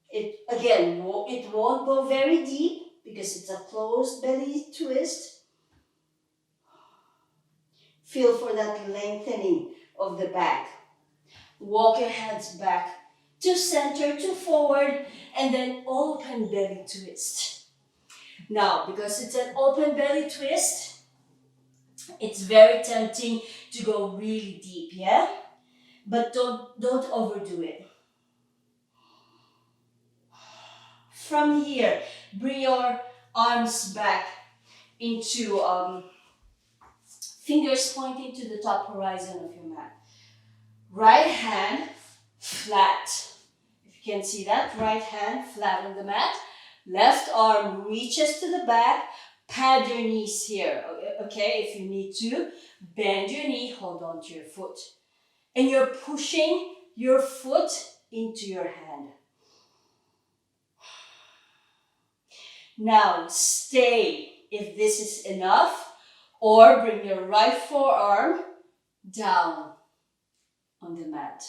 It won't go very deep because it's a closed belly twist. Feel for that lengthening of the back. Walk your hands back to center, to forward, and then open belly twist. Now, because it's an open belly twist, it's very tempting to go really deep, yeah? But don't overdo it. From here, bring your arms back into fingers pointing to the top horizon of your mat. Right hand flat. If you can see that, right hand flat on the mat. Left arm reaches to the back. Pad your knees here, okay? If you need to, bend your knee, hold on to your foot. And you're pushing your foot into your hand. Now stay if this is enough, or bring your right forearm down on the mat.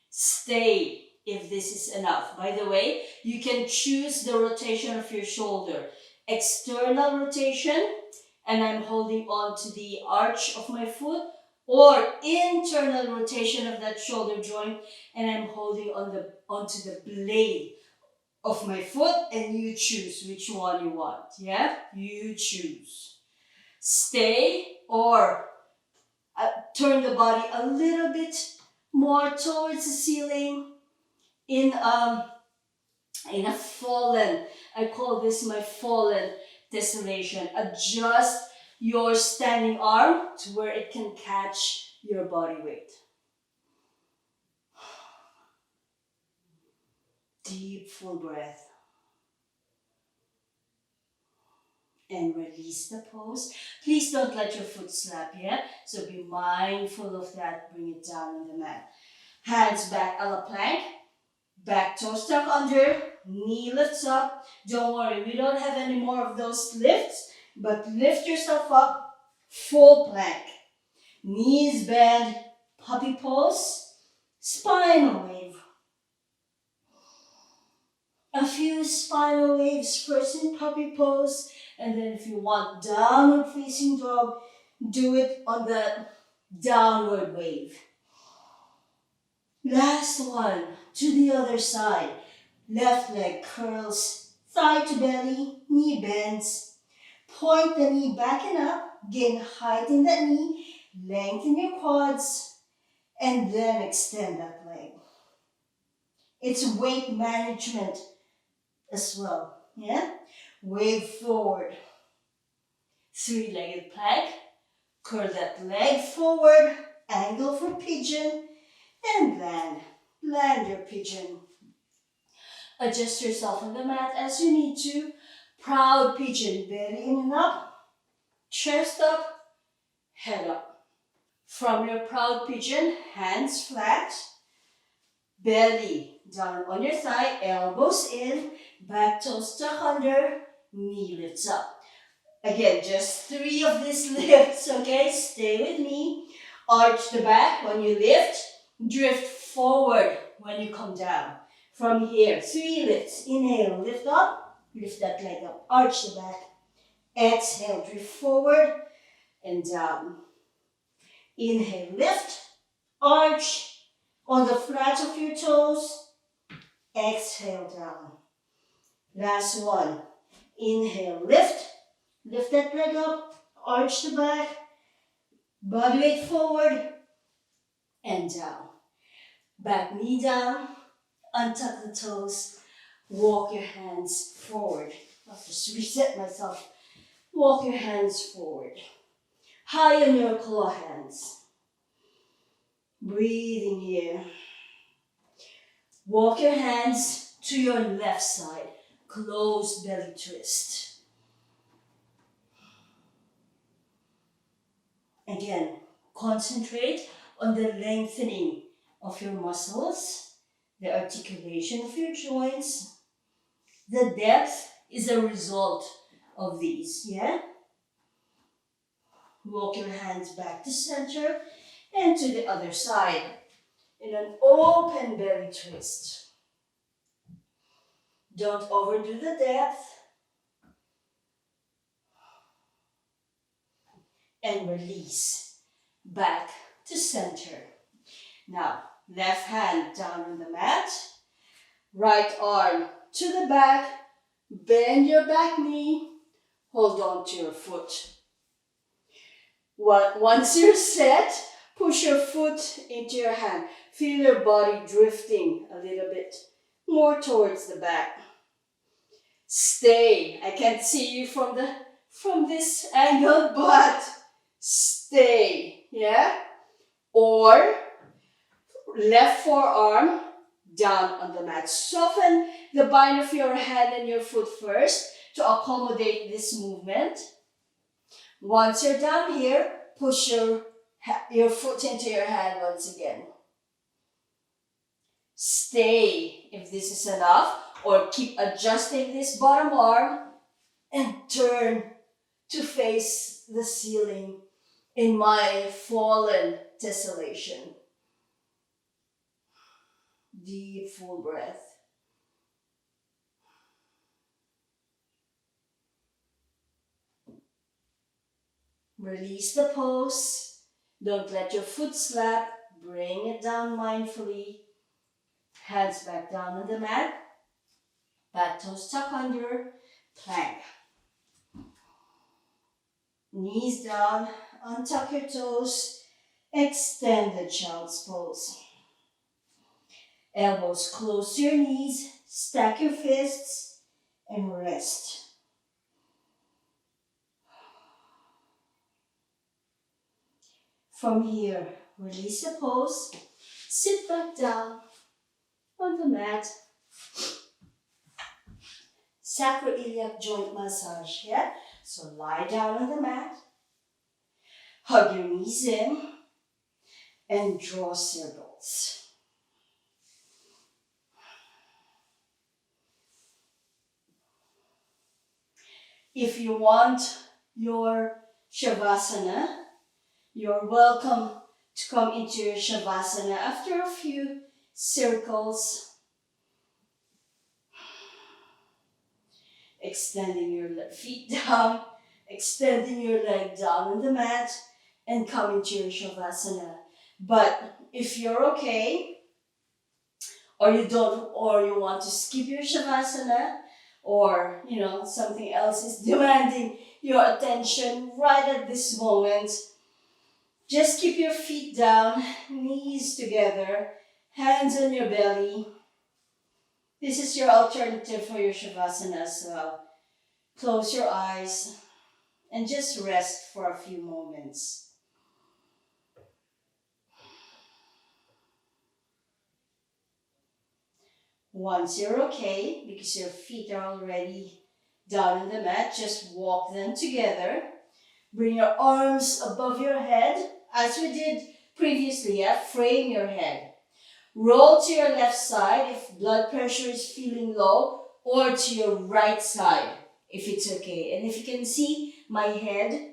Stay if this is enough. By the way, you can choose the rotation of your shoulder. External rotation, and I'm holding on to the arch of my foot, or internal rotation of that shoulder joint, and I'm holding onto the blade of my foot, and you choose which one you want. Yeah, you choose. Stay or turn the body a little bit more towards the ceiling in a fallen. I call this my fallen tessellation. Adjust your standing arm to where it can catch your body weight. Deep, full breath. And release the pose. Please don't let your foot slap, yeah? So be mindful of that. Bring it down on the mat. Hands back a la plank. Back toe stuck under. Knee lifts up. Don't worry, we don't have any more of those lifts. But lift yourself up. Full plank. Knees bend. Puppy pose. Spinal wave. A few spinal waves first in puppy pose, and then if you want downward facing dog, do it on the downward wave. Last one, to the other side. Left leg curls, thigh to belly, knee bends. Point the knee back and up, gain height in that knee, lengthen your quads, and then extend that leg. It's weight management as well, yeah? Wave forward. Three-legged plank. Curl that leg forward. Angle for pigeon. And land. Land your pigeon. Adjust yourself on the mat as you need to. Proud pigeon. Belly in and up. Chest up. Head up. From your proud pigeon, hands flat. Belly down on your thigh, elbows in, back toes tuck under, knee lifts up. Again, just 3 of these lifts, okay? Stay with me. Arch the back when you lift, drift forward when you come down. From here, 3 lifts. Inhale, lift up, lift that leg up, arch the back. Exhale, drift forward and down. Inhale, lift, arch, on the flat of your toes, exhale down. Last one. Inhale, lift. Lift that leg up, arch the back, body weight forward, and down. Back knee down, untuck the toes, walk your hands forward. I'll just reset myself. Walk your hands forward. High on your claw hands. Breathing here. Walk your hands to your left side. Closed belly twist. Again, concentrate on the lengthening of your muscles, the articulation of your joints. The depth is a result of these, yeah? Walk your hands back to center and to the other side in an open belly twist. Don't overdo the depth. And release back to center. Now, left hand down on the mat, right arm to the back, bend your back knee, hold on to your foot. Once you're set, push your foot into your hand. Feel your body drifting a little bit more towards the back. Stay. I can't see you from this angle, but stay. Yeah? Or left forearm down on the mat. Soften the bind of your hand and your foot first to accommodate this movement. Once you're down here, push your foot into your hand once again. Stay if this is enough, or keep adjusting this bottom arm and turn to face the ceiling in my fallen tessellation. Deep, full breath. Release the pose. Don't let your foot slap. Bring it down mindfully. Hands back down on the mat. Back toes tuck under. Plank. Knees down. Untuck your toes. Extend the child's pose. Elbows close to your knees. Stack your fists and rest. From here, release the pose, sit back down on the mat. Sacroiliac joint massage, yeah? So lie down on the mat, hug your knees in, and draw circles. If you want your Shavasana, you're welcome to come into your Shavasana after a few circles. Extending your feet down, extending your leg down on the mat, and come into your Shavasana. But if you're okay, or you want to skip your Shavasana, or something else is demanding your attention right at this moment, just keep your feet down, knees together, hands on your belly. This is your alternative for your Shavasana as well. Close your eyes and just rest for a few moments. Once you're okay, because your feet are already down on the mat, just walk them together. Bring your arms above your head, as we did previously, yeah? Frame your head. Roll to your left side if blood pressure is feeling low, or to your right side if it's okay. And if you can see, my head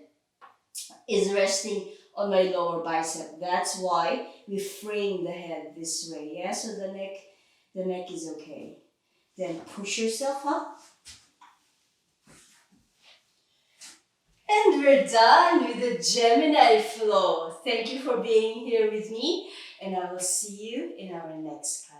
is resting on my lower bicep. That's why we frame the head this way, yeah? So the neck is okay. Then push yourself up. And we're done with the Gemini flow. Thank you for being here with me, and I will see you in our next class.